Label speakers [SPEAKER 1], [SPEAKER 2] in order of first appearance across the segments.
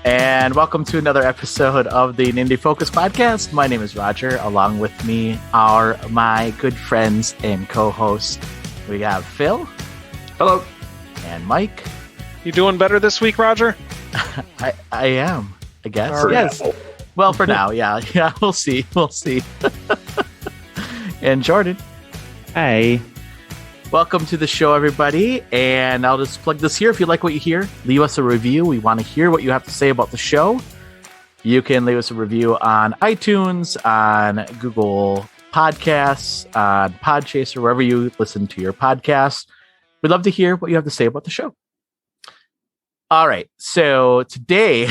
[SPEAKER 1] And welcome to another episode of the Nindie Focus Podcast. My name is Roger. Along with me are my good friends and co-hosts. We have Phil.
[SPEAKER 2] Hello.
[SPEAKER 1] And Mike.
[SPEAKER 3] You doing better this week, Roger?
[SPEAKER 1] I am, I guess.
[SPEAKER 3] Right.
[SPEAKER 1] Yes. Well, for now, yeah. We'll see. And Jordan.
[SPEAKER 4] Hey.
[SPEAKER 1] Welcome to the show, everybody. And I'll just plug this here. If you like what you hear, leave us a review. We want to hear what you have to say about the show. You can leave us a review on iTunes, on Google Podcasts, on Podchaser, wherever you listen to your podcasts. We'd love to hear what you have to say about the show. All right. So today,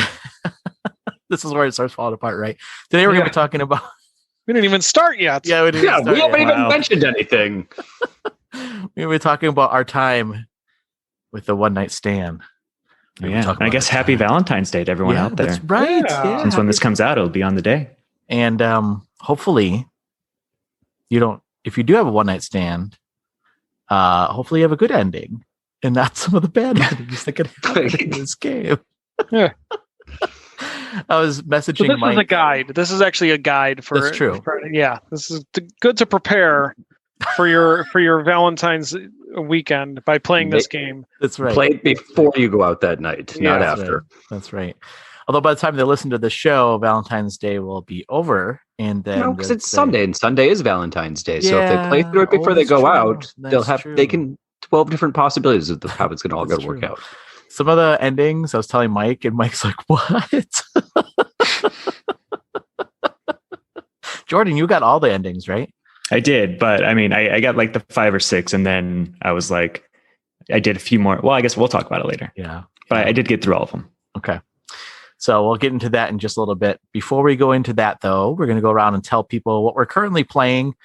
[SPEAKER 1] this is where it starts falling apart, right? Today we're going to be talking about...
[SPEAKER 3] We didn't even start yet.
[SPEAKER 1] Yeah, we
[SPEAKER 2] haven't even mentioned anything.
[SPEAKER 1] We were talking about our time with the one night stand.
[SPEAKER 4] Yeah, and I guess happy Valentine's Day to everyone out there.
[SPEAKER 1] That's right. Yeah.
[SPEAKER 4] Since when this comes out, it'll be on the day.
[SPEAKER 1] And hopefully, if you do have a one night stand, hopefully you have a good ending and not some of the bad endings that could happen in this game.
[SPEAKER 3] Yeah.
[SPEAKER 1] I was messaging
[SPEAKER 3] this
[SPEAKER 1] Mike.
[SPEAKER 3] Is a guide. This is actually a guide for.
[SPEAKER 1] That's true.
[SPEAKER 3] This is good to prepare for your Valentine's weekend by playing this game.
[SPEAKER 1] That's right.
[SPEAKER 2] Play it before you go out that night, not after.
[SPEAKER 1] Right. That's right. Although by the time they listen to the show, Valentine's Day will be over, and then
[SPEAKER 2] because it's Sunday, and Sunday is Valentine's Day. So if they play through it before they go out, they can 12 different possibilities of how it's going to all go to work out.
[SPEAKER 1] Some of the endings, I was telling Mike, and Mike's like, "What?" Jordan, you got all the endings, right?
[SPEAKER 4] I did, but I mean, I got like the 5 or 6, and then I was like, I did a few more. Well, I guess we'll talk about it later.
[SPEAKER 1] Yeah.
[SPEAKER 4] But I did get through all of them.
[SPEAKER 1] Okay. So we'll get into that in just a little bit. Before we go into that, though, we're going to go around and tell people what we're currently playing.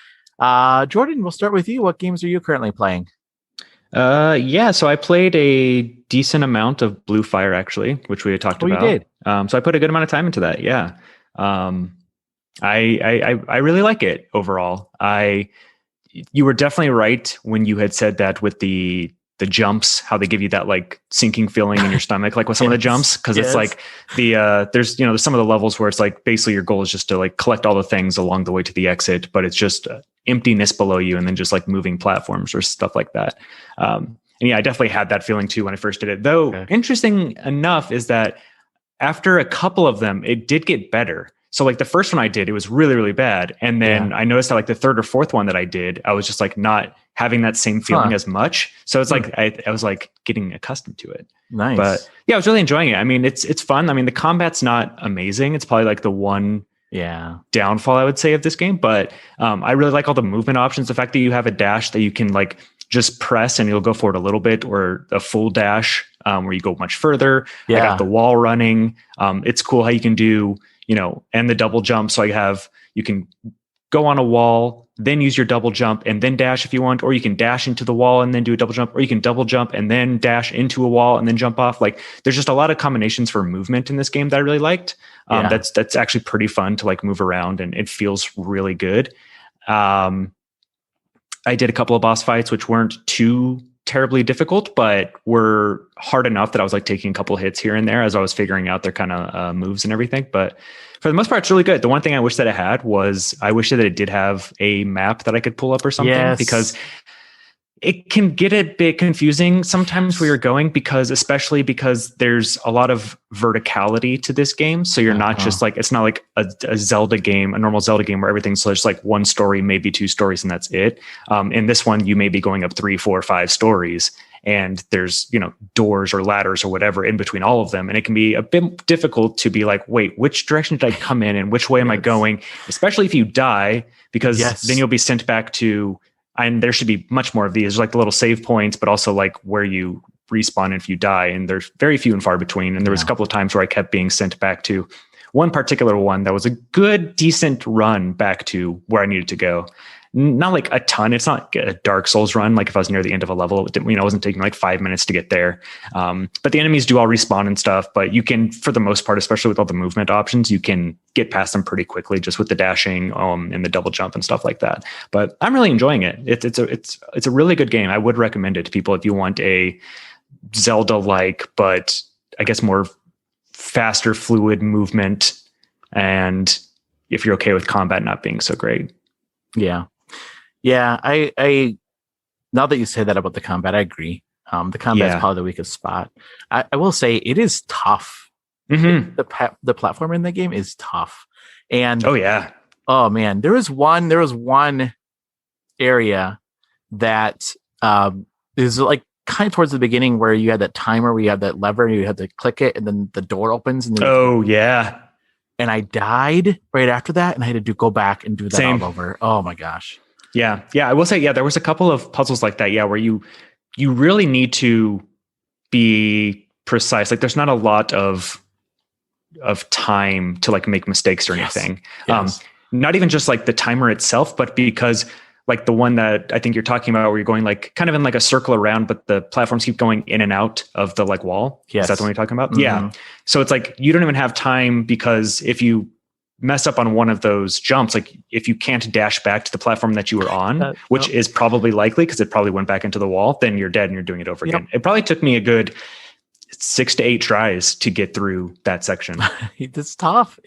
[SPEAKER 1] Jordan, we'll start with you. What games are you currently playing?
[SPEAKER 4] So I played a decent amount of Blue Fire, actually, which we had talked about.
[SPEAKER 1] You did?
[SPEAKER 4] So I put a good amount of time into that. Yeah. I really like it overall. You were definitely right when you had said that with the jumps, how they give you that like sinking feeling in your stomach, like with some of the jumps. Cause it's like there's some of the levels where it's like, basically your goal is just to like collect all the things along the way to the exit, but it's just emptiness below you. And then just like moving platforms or stuff like that. And yeah, I definitely had that feeling too when I first did it, though. Okay. Interesting enough is that after a couple of them, it did get better. So like the first one I did, it was really, really bad. And then I noticed that like the third or fourth one that I did, I was just like not having that same feeling as much. So it's like, I was like getting accustomed to it.
[SPEAKER 1] Nice.
[SPEAKER 4] But yeah, I was really enjoying it. I mean, it's fun. I mean, the combat's not amazing. It's probably like the one downfall I would say of this game, but I really like all the movement options. The fact that you have a dash that you can like just press and you'll go forward a little bit, or a full dash where you go much further. Yeah. I got the wall running. It's cool how you can do, and the double jump. So you can go on a wall, then use your double jump and then dash if you want, or you can dash into the wall and then do a double jump, or you can double jump and then dash into a wall and then jump off. Like there's just a lot of combinations for movement in this game that I really liked. That's actually pretty fun to like move around, and it feels really good. I did a couple of boss fights, which weren't too terribly difficult, but were hard enough that I was like taking a couple hits here and there as I was figuring out their kind of moves and everything. But for the most part, it's really good. The one thing I wish that it had was I wish that it did have a map that I could pull up or something, because it can get a bit confusing sometimes where you're going, especially because there's a lot of verticality to this game. So you're not just like, it's not like a Zelda game, a normal Zelda game where everything's just like one story, maybe 2 stories, and that's it. In this one, you may be going up 3, 4, 5 stories, and there's, doors or ladders or whatever in between all of them. And it can be a bit difficult to be like, wait, which direction did I come in and which way am I going? Especially if you die, because then you'll be sent back to, and there should be much more of these, like the little save points, but also like where you respawn if you die. And there's very few and far between. And there was a couple of times where I kept being sent back to one particular one that was a good, decent run back to where I needed to go. Not like a ton. It's not a Dark Souls run. Like if I was near the end of a level, it wasn't taking like 5 minutes to get there. But the enemies do all respawn and stuff, but you can, for the most part, especially with all the movement options, you can get past them pretty quickly just with the dashing and the double jump and stuff like that. But I'm really enjoying it. It's a really good game. I would recommend it to people if you want a Zelda-like, but I guess more faster fluid movement, and if you're okay with combat not being so great.
[SPEAKER 1] Yeah. I now that you say that about the combat, I agree. The combat is probably the weakest spot. I will say it is tough.
[SPEAKER 4] Mm-hmm.
[SPEAKER 1] The platform in the game is tough. And
[SPEAKER 4] oh
[SPEAKER 1] man, there was one area that is like kind of towards the beginning where you had that timer where you had that lever and you had to click it and then the door opens and and I died right after that and I had to go back and do that all over. Oh my gosh.
[SPEAKER 4] Yeah. I will say, there was a couple of puzzles like that. Yeah. Where you really need to be precise. Like there's not a lot of time to like make mistakes or anything.
[SPEAKER 1] Yes.
[SPEAKER 4] Not even just like the timer itself, but because like the one that I think you're talking about where you're going like kind of in like a circle around, but the platforms keep going in and out of the like wall.
[SPEAKER 1] Yes.
[SPEAKER 4] Is that the one you're talking about?
[SPEAKER 1] Mm-hmm.
[SPEAKER 4] Yeah. So it's like, you don't even have time because if you mess up on one of those jumps, like if you can't dash back to the platform that you were on, which is probably likely because it probably went back into the wall, then you're dead and you're doing it over again. It probably took me a good 6 to 8 tries to get through that section.
[SPEAKER 1] It's tough.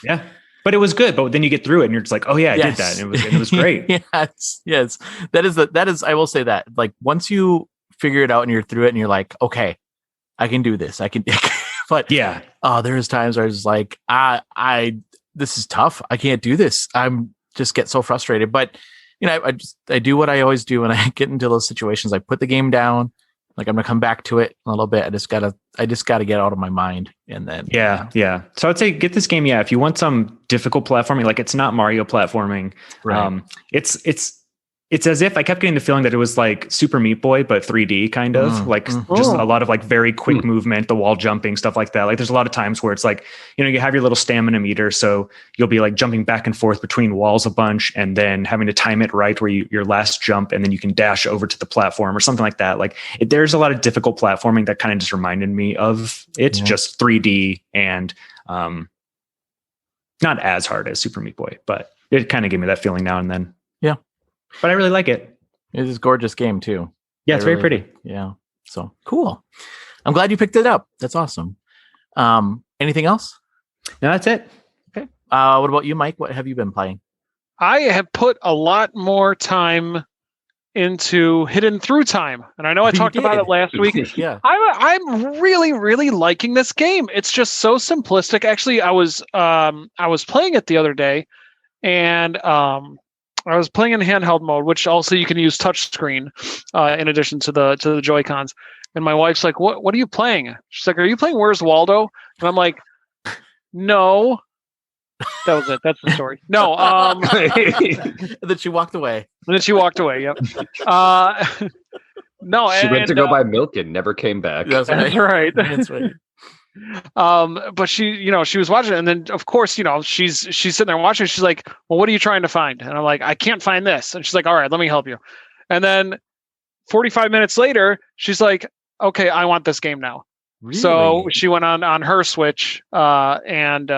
[SPEAKER 4] Yeah. But it was good. But then you get through it and you're just like, oh yeah, I did that. And it was great.
[SPEAKER 1] Yes. That is, I will say that like once you figure it out and you're through it and you're like, okay, I can do this. But there's times where I was like, this is tough. I can't do this. I'm just get so frustrated. But I do what I always do when I get into those situations. I put the game down. Like I'm gonna come back to it a little bit. I just gotta get out of my mind, and then
[SPEAKER 4] So I'd say get this game. Yeah, if you want some difficult platforming, like it's not Mario platforming.
[SPEAKER 1] Right.
[SPEAKER 4] It's as if I kept getting the feeling that it was like Super Meat Boy, but 3D kind of just a lot of like very quick movement, the wall jumping, stuff like that. Like there's a lot of times where it's like, you have your little stamina meter. So you'll be like jumping back and forth between walls a bunch and then having to time it right where your last jump and then you can dash over to the platform or something like that. Like there's a lot of difficult platforming that kind of just reminded me of it, just 3D and not as hard as Super Meat Boy, but it kind of gave me that feeling now and then.
[SPEAKER 1] Yeah.
[SPEAKER 4] But I really like it.
[SPEAKER 1] It is a gorgeous game too.
[SPEAKER 4] Yeah, it's very pretty.
[SPEAKER 1] Yeah. So cool. I'm glad you picked it up. That's awesome. Anything else?
[SPEAKER 4] No, that's it.
[SPEAKER 1] Okay. What about you, Mike? What have you been playing?
[SPEAKER 3] I have put a lot more time into Hidden Through Time. And I know I talked about it last week.
[SPEAKER 1] Yeah.
[SPEAKER 3] I'm really, really liking this game. It's just so simplistic. Actually, I was playing it the other day and I was playing in handheld mode, which also you can use touchscreen in addition to the Joy-Cons. And my wife's like, "What are you playing?" She's like, "Are you playing Where's Waldo?" And I'm like, "No." That was it. That's the story. No.
[SPEAKER 1] And then she walked away.
[SPEAKER 3] Yep. No.
[SPEAKER 2] She went to go buy milk and never came back.
[SPEAKER 3] That's right.
[SPEAKER 1] That's right.
[SPEAKER 3] But she was watching it, and then of course, she's sitting there watching. She's like, "Well, what are you trying to find?" And I'm like, "I can't find this." And she's like, "All right, let me help you." And then 45 minutes later, she's like, "Okay, I want this game now." Really? So she went on her Switch, and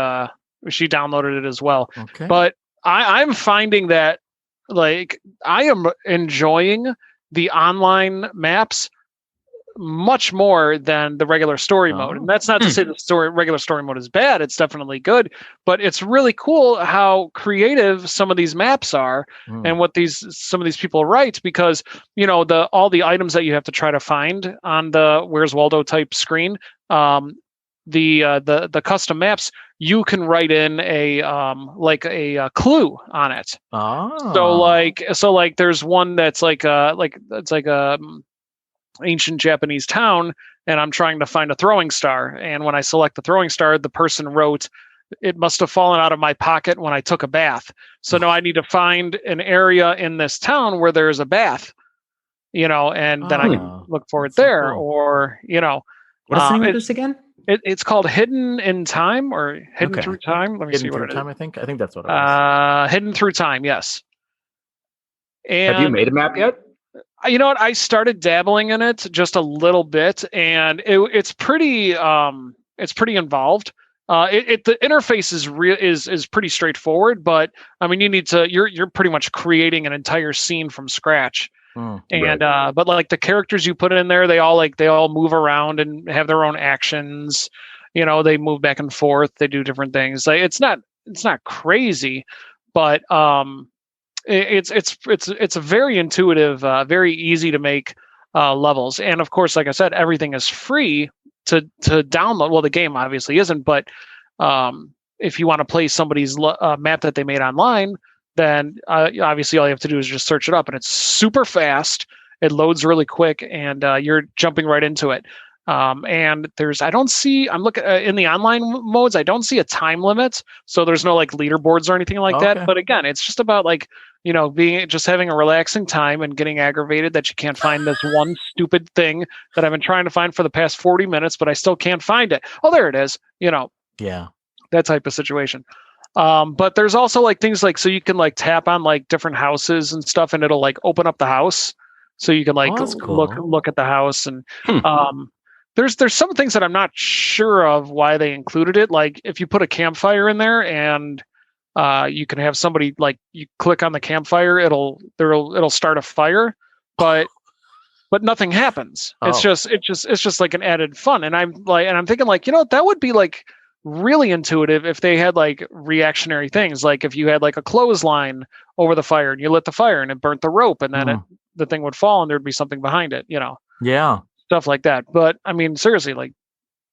[SPEAKER 3] she downloaded it as well.
[SPEAKER 1] Okay.
[SPEAKER 3] But I'm finding that like I am enjoying the online maps much more than the regular story mode. And that's not to say the regular story mode is bad. It's definitely good, but it's really cool how creative some of these maps are and what some of these people write, because all the items that you have to try to find on the Where's Waldo type screen, the custom maps, you can write in a clue on it. So like there's one that's like a ancient Japanese town, and I'm trying to find a throwing star. And when I select the throwing star, the person wrote, "It must have fallen out of my pocket when I took a bath." So now I need to find an area in this town where there's a bath, and then I can look for it there.
[SPEAKER 1] Cool.
[SPEAKER 3] Or,
[SPEAKER 4] What's the name of this again?
[SPEAKER 3] It's called Hidden in Time or Hidden Through Time. Let me see what it is.
[SPEAKER 1] I think that's what it was.
[SPEAKER 3] Hidden Through Time. Yes. And
[SPEAKER 2] have you made a map yet?
[SPEAKER 3] You know what? I started dabbling in it just a little bit, and it's pretty involved. The interface is pretty straightforward, but I mean, you're pretty much creating an entire scene from scratch. And right. But like the characters you put in there, they all move around and have their own actions. they move back and forth, they do different things. Like it's not crazy, but it's a very intuitive, very easy to make levels. And of course, like I said, everything is free to download. Well, the game obviously isn't, but if you want to play somebody's map that they made online, then obviously all you have to do is just search it up, and it's super fast. It loads really quick, and you're jumping right into it. And I'm looking in the online modes, I don't see a time limit. So there's no like leaderboards or anything like that. But again, it's just about like, having a relaxing time and getting aggravated that you can't find this one stupid thing that I've been trying to find for the past 40 minutes, but I still can't find it. Oh, there it is.
[SPEAKER 1] Yeah.
[SPEAKER 3] That type of situation. But there's also like things like, so you can like tap on like different houses and stuff, and it'll like open up the house. So you can like look at the house, and there's some things that I'm not sure of why they included it. Like if you put a campfire in there, and you can have somebody like you click on the campfire, it'll start a fire, but nothing happens. It's just like an added fun. And I'm thinking like, that would be like really intuitive if they had like reactionary things. Like if you had like a clothesline over the fire and you lit the fire and it burnt the rope, and then the thing would fall and there'd be something behind it,
[SPEAKER 1] Yeah.
[SPEAKER 3] Stuff like that. But I mean, seriously, like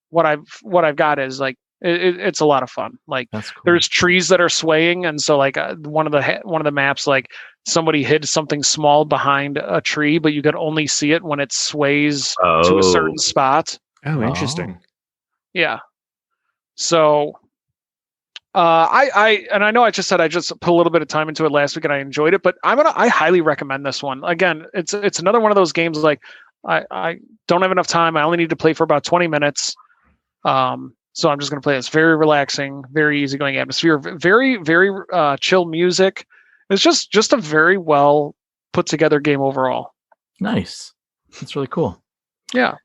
[SPEAKER 3] what I've got is like, it's a lot of fun. Like cool. There's trees that are swaying. And so like one of the maps, like somebody hid something small behind a tree, but you could only see it when it sways to a certain spot.
[SPEAKER 4] Oh, interesting.
[SPEAKER 3] Yeah. So I know I just said I just put a little bit of time into it last week and I enjoyed it, but I highly recommend this one. Again, it's another one of those games like I don't have enough time. I only need to play for about 20 minutes. So I'm just going to play this. Very relaxing, very easygoing atmosphere, very, very chill music. It's just a very well put together game overall.
[SPEAKER 1] Nice. That's really cool.
[SPEAKER 3] Yeah.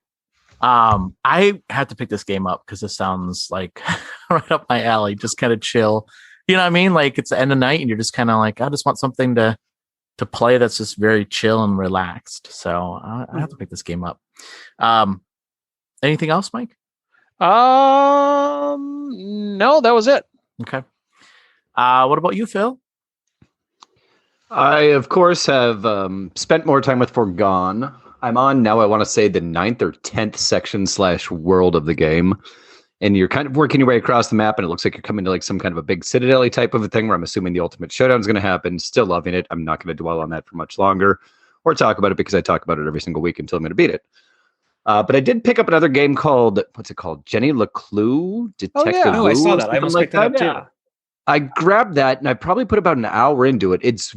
[SPEAKER 1] I had to pick this game up because it sounds like right up my alley. Just kind of chill. You know what I mean? Like it's the end of the night and you're just kind of like, I just want something to play that's just very chill and relaxed. So I have to pick this game up. Anything else, Mike?
[SPEAKER 3] No, that was it.
[SPEAKER 1] Okay. What about you, Phil?
[SPEAKER 2] I, of course, have spent more time with Foregone. I'm on now, I want to say the 9th or 10th section / world of the game. And you're kind of working your way across the map, and it looks like you're coming to like some kind of a big citadel type of a thing where I'm assuming the ultimate showdown is going to happen. Still loving it. I'm not going to dwell on that for much longer or talk about it because I talk about it every single week until I'm going to beat it. But I did pick up another game called, what's it called? Jenny Leclue? Detective
[SPEAKER 4] I saw that. I almost picked that up too.
[SPEAKER 2] Yeah. I grabbed that and I probably put about an hour into it. It's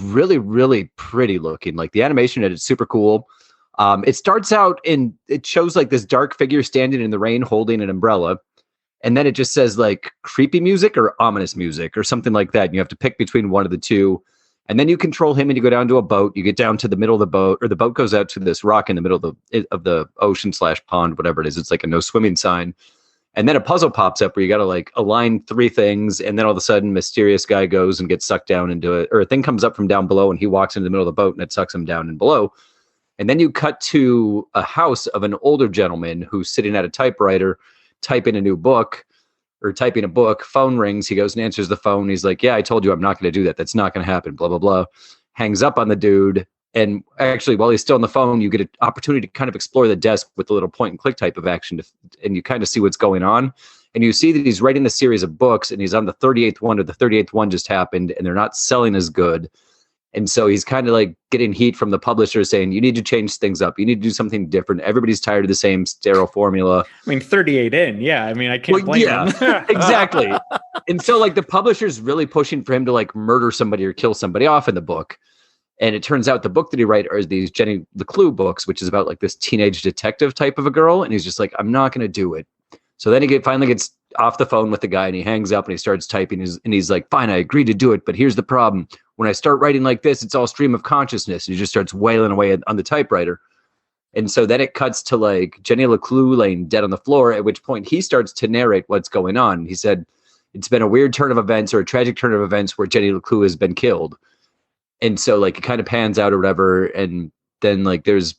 [SPEAKER 2] really, really pretty looking. Like the animation in it is super cool. It starts out and it shows like this dark figure standing in the rain holding an umbrella. And then it just says like creepy music or ominous music or something like that. And you have to pick between one of the two. And then you control him and you go down to a boat. You get down to the middle of the boat, or the boat goes out to this rock in the middle of the ocean / pond, whatever it is. It's like a no swimming sign. And then a puzzle pops up where you got to like align 3 things. And then all of a sudden, mysterious guy goes and gets sucked down into it. Or a thing comes up from down below and he walks into the middle of the boat and it sucks him down and below. And then you cut to a house of an older gentleman who's sitting at a typewriter, typing a new book or typing a book. Phone rings. He goes and answers the phone. He's like, yeah, I told you I'm not going to do that. That's not going to happen. Blah, blah, blah. Hangs up on the dude. And actually, while he's still on the phone, you get an opportunity to kind of explore the desk with a little point and click type of action. And you kind of see what's going on. And you see that he's writing a series of books and he's on the 38th one, or the 38th one just happened and they're not selling as good. And so he's kind of like getting heat from the publisher saying, you need to change things up. You need to do something different. Everybody's tired of the same sterile formula.
[SPEAKER 4] I mean, 38 in. Yeah. I mean, I can't blame him.
[SPEAKER 2] Exactly. And so like the publisher's really pushing for him to like murder somebody or kill somebody off in the book. And it turns out the book that he wrote are these Jenny Leclue books, which is about like this teenage detective type of a girl. And he's just like, I'm not going to do it. So then he finally gets off the phone with the guy and he hangs up and he starts typing and he's like, fine, I agree to do it. But here's the problem. When I start writing like this, it's all stream of consciousness. And he just starts wailing away on the typewriter. And so then it cuts to like Jenny Leclue laying dead on the floor, at which point he starts to narrate what's going on. He said, it's been a weird turn of events or a tragic turn of events where Jenny Leclue has been killed. And so like it kind of pans out or whatever. And then like there's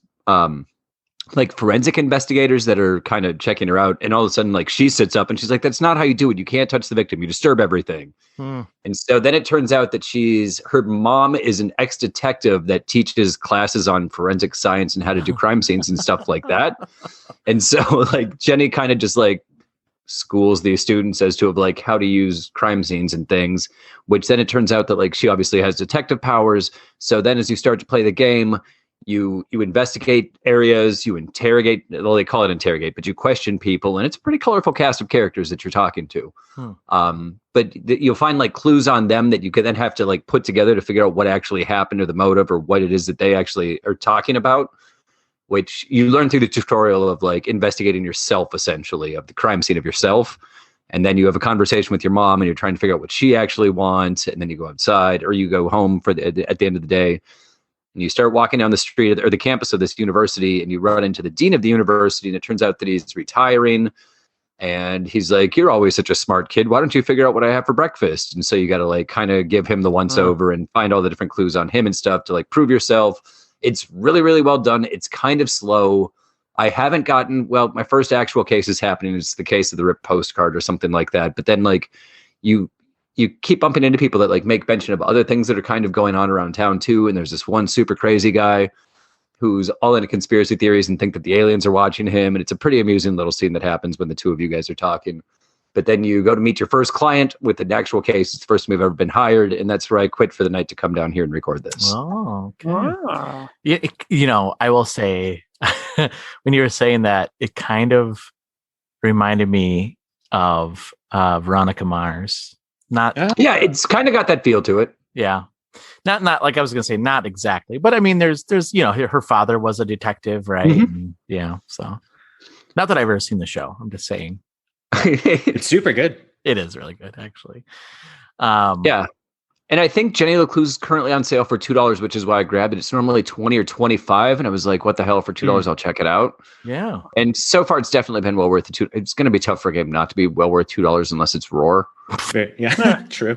[SPEAKER 2] like forensic investigators that are kind of checking her out, and all of a sudden like she sits up and she's like, that's not how you do it. You can't touch the victim, you disturb everything. And so then it turns out that her mom is an ex-detective that teaches classes on forensic science and how to do crime scenes and stuff like that. And so like Jenny kind of just like schools these students as to like how to use crime scenes and things, which then it turns out that like she obviously has detective powers. So then as you start to play the game, you investigate areas, you interrogate, well, they call it interrogate, but you question people, and it's a pretty colorful cast of characters that you're talking to. But you'll find like clues on them that you can then have to like put together to figure out what actually happened or the motive or what it is that they actually are talking about, which you learn through the tutorial of like investigating yourself, essentially, of the crime scene of yourself. And then you have a conversation with your mom and you're trying to figure out what she actually wants. And then you go outside or you go home at the end of the day. And you start walking down the street or the campus of this university, and you run into the dean of the university, and it turns out that he's retiring. And he's like, you're always such a smart kid. Why don't you figure out what I have for breakfast? And so you got to like kind of give him the once over and find all the different clues on him and stuff to like prove yourself. It's really, really well done. It's kind of slow. I haven't gotten, well, my first actual case is happening. It's the case of the ripped postcard or something like that. But then like you keep bumping into people that like make mention of other things that are kind of going on around town too. And there's this one super crazy guy who's all into conspiracy theories and think that the aliens are watching him. And it's a pretty amusing little scene that happens when the two of you guys are talking. But then you go to meet your first client with an actual case. It's the first time we've ever been hired. And that's where I quit for the night to come down here and record this.
[SPEAKER 1] Oh, okay. Wow. Yeah, I will say when you were saying that, it kind of reminded me of Veronica Mars.
[SPEAKER 2] Yeah, it's kind of got that feel to it.
[SPEAKER 1] Yeah. Not like I was going to say, not exactly, but I mean, there's, her father was a detective, right? And, so not that I've ever seen the show. I'm just saying.
[SPEAKER 4] It's super good.
[SPEAKER 1] It is really good, actually.
[SPEAKER 2] Yeah. And I think Jenny Leclue is currently on sale for $2, which is why I grabbed it. It's normally $20 or $25. And I was like, what the hell, for $2, I'll check it out.
[SPEAKER 1] Yeah.
[SPEAKER 2] And so far, it's definitely been well worth it. It's going to be tough for a game not to be well worth $2 unless it's Roar.
[SPEAKER 4] Yeah, true.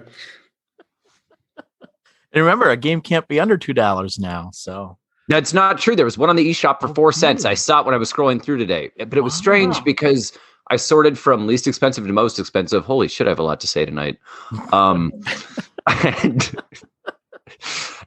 [SPEAKER 1] And remember, a game can't be under $2 now. So
[SPEAKER 2] that's not true. There was one on the eShop for 4 cents. I saw it when I was scrolling through today, but it was strange because I sorted from least expensive to most expensive. Holy shit, I have a lot to say tonight. And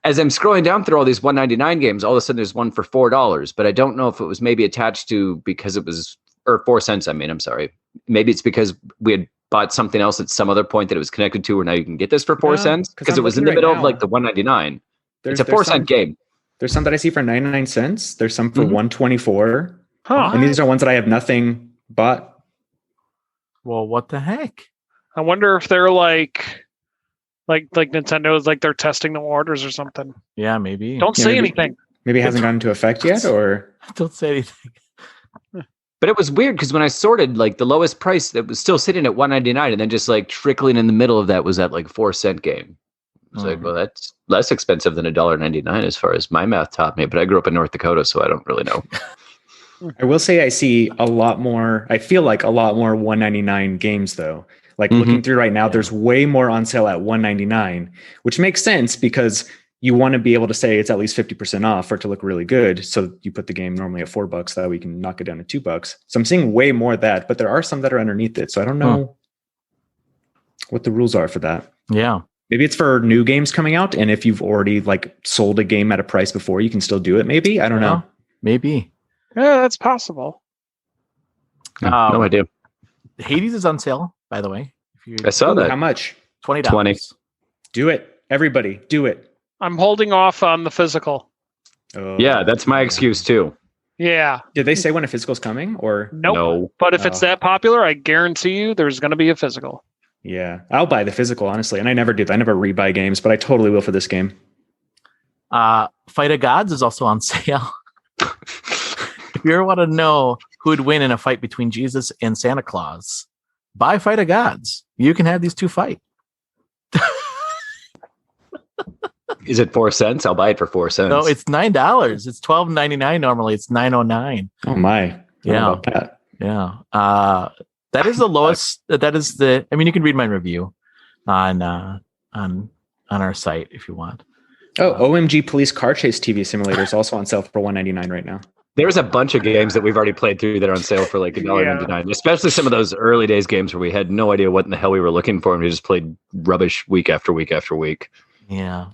[SPEAKER 2] as I'm scrolling down through all these $1.99 games, all of a sudden there's one for $4. But I don't know if it was maybe attached to because it was, or 4 cents. I'm sorry. Maybe it's because we had bought something else at some other point that it was connected to, where now you can get this for 4 cents because it was in the middle of like the $1.99. It's a 4 cent game.
[SPEAKER 4] There's some that I see for 99 cents. There's some for $1.24. And these are ones that I have nothing but.
[SPEAKER 1] Well, what the heck?
[SPEAKER 3] I wonder if they're like Nintendo's like they're testing the waters or something.
[SPEAKER 1] Yeah, maybe.
[SPEAKER 3] Don't say anything.
[SPEAKER 4] Maybe it hasn't gone into effect yet, or
[SPEAKER 1] don't say anything.
[SPEAKER 2] But it was weird because when I sorted, like the lowest price that was still sitting at $1.99, and then just like trickling in the middle of that was that like 4 cent game. It's like, well, that's less expensive than $1.99 as far as my math taught me. But I grew up in North Dakota, so I don't really know.
[SPEAKER 4] I will say I see a lot more. I feel like a lot more $1.99 games though. Like looking through right now, there's way more on sale at $1.99, which makes sense because you want to be able to say it's at least 50% off for it to look really good. So you put the game normally at $4, that we can knock it down to $2. So I'm seeing way more of that, but there are some that are underneath it. So I don't know what the rules are for that.
[SPEAKER 1] Yeah.
[SPEAKER 4] Maybe it's for new games coming out. And if you've already like sold a game at a price before, you can still do it. Maybe, I don't know.
[SPEAKER 1] Maybe.
[SPEAKER 3] Yeah, that's possible.
[SPEAKER 2] No idea.
[SPEAKER 1] Hades is on sale, by the way.
[SPEAKER 2] I saw that.
[SPEAKER 4] How much?
[SPEAKER 1] $20.
[SPEAKER 2] 20.
[SPEAKER 4] Do it. Everybody, do it.
[SPEAKER 3] I'm holding off on the physical.
[SPEAKER 4] Oh,
[SPEAKER 2] yeah, that's my excuse too.
[SPEAKER 3] Yeah.
[SPEAKER 4] Did they say when a physical's coming or?
[SPEAKER 3] Nope.
[SPEAKER 2] No.
[SPEAKER 3] But if it's that popular, I guarantee you there's going to be a physical.
[SPEAKER 4] Yeah. I'll buy the physical, honestly. And I never do. I never rebuy games, but I totally will for this game.
[SPEAKER 1] Fight of Gods is also on sale. If you ever want to know who would win in a fight between Jesus and Santa Claus, buy Fight of Gods. You can have these two fight.
[SPEAKER 2] Is it 4 cents? I'll buy it for 4 cents.
[SPEAKER 1] No, it's $9. It's $12.99 normally. It's $9.09.
[SPEAKER 4] Oh my!
[SPEAKER 1] Yeah,
[SPEAKER 4] that.
[SPEAKER 1] Yeah. That is the lowest. That is the. I mean, you can read my review on our site if you want.
[SPEAKER 4] Oh, OMG Police Car Chase TV Simulator is also on sale for $1.99 right now.
[SPEAKER 2] There's a bunch of games that we've already played through that are on sale for like $1.99, especially some of those early days games where we had no idea what in the hell we were looking for, and we just played rubbish week after week after week.
[SPEAKER 1] Yeah.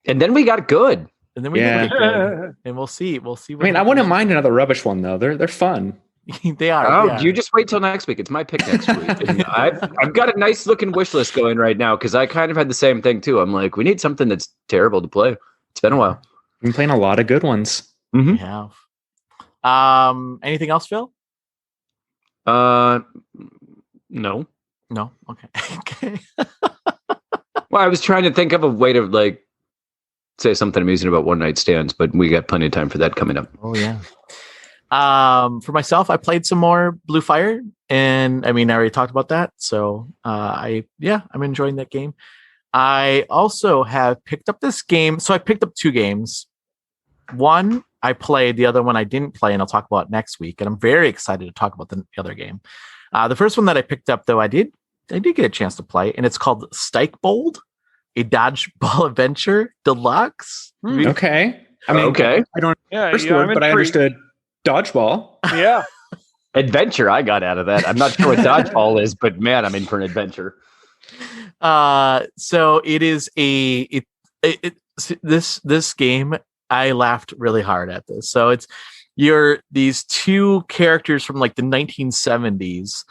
[SPEAKER 2] And then we got good.
[SPEAKER 1] And then we did get good. And we'll see. What
[SPEAKER 4] I wouldn't mind another rubbish one though. They're fun.
[SPEAKER 1] They are.
[SPEAKER 2] Oh, you just wait till next week. It's my pick next week. And I've got a nice looking wish list going right now because I kind of had the same thing too. I'm like, we need something that's terrible to play. It's been a while.
[SPEAKER 4] We've been playing a lot of good ones.
[SPEAKER 2] Mm-hmm.
[SPEAKER 1] We have. Anything else, Phil?
[SPEAKER 2] No.
[SPEAKER 1] No. Okay. Okay.
[SPEAKER 2] Well, I was trying to think of a way to like say something amusing about one night stands, but we got plenty of time for that coming up.
[SPEAKER 1] Oh yeah. For myself, I played some more Blue Fire, and I already talked about that. So I'm enjoying that game. I also have picked up this game. So I picked up 2 games. One I played, the other one I didn't play, and I'll talk about next week. And I'm very excited to talk about the other game. The first one that I picked up, though, I did get a chance to play, and it's called Stikbold, a Dodgeball Adventure Deluxe.
[SPEAKER 4] Okay.
[SPEAKER 2] Okay.
[SPEAKER 4] I don't understand, but I understood Dodgeball.
[SPEAKER 3] Yeah.
[SPEAKER 2] Adventure I got out of that. I'm not sure what Dodgeball is, but man, I'm in for an adventure.
[SPEAKER 1] So it is this game, I laughed really hard at this. So you're these 2 characters from like the 1970s,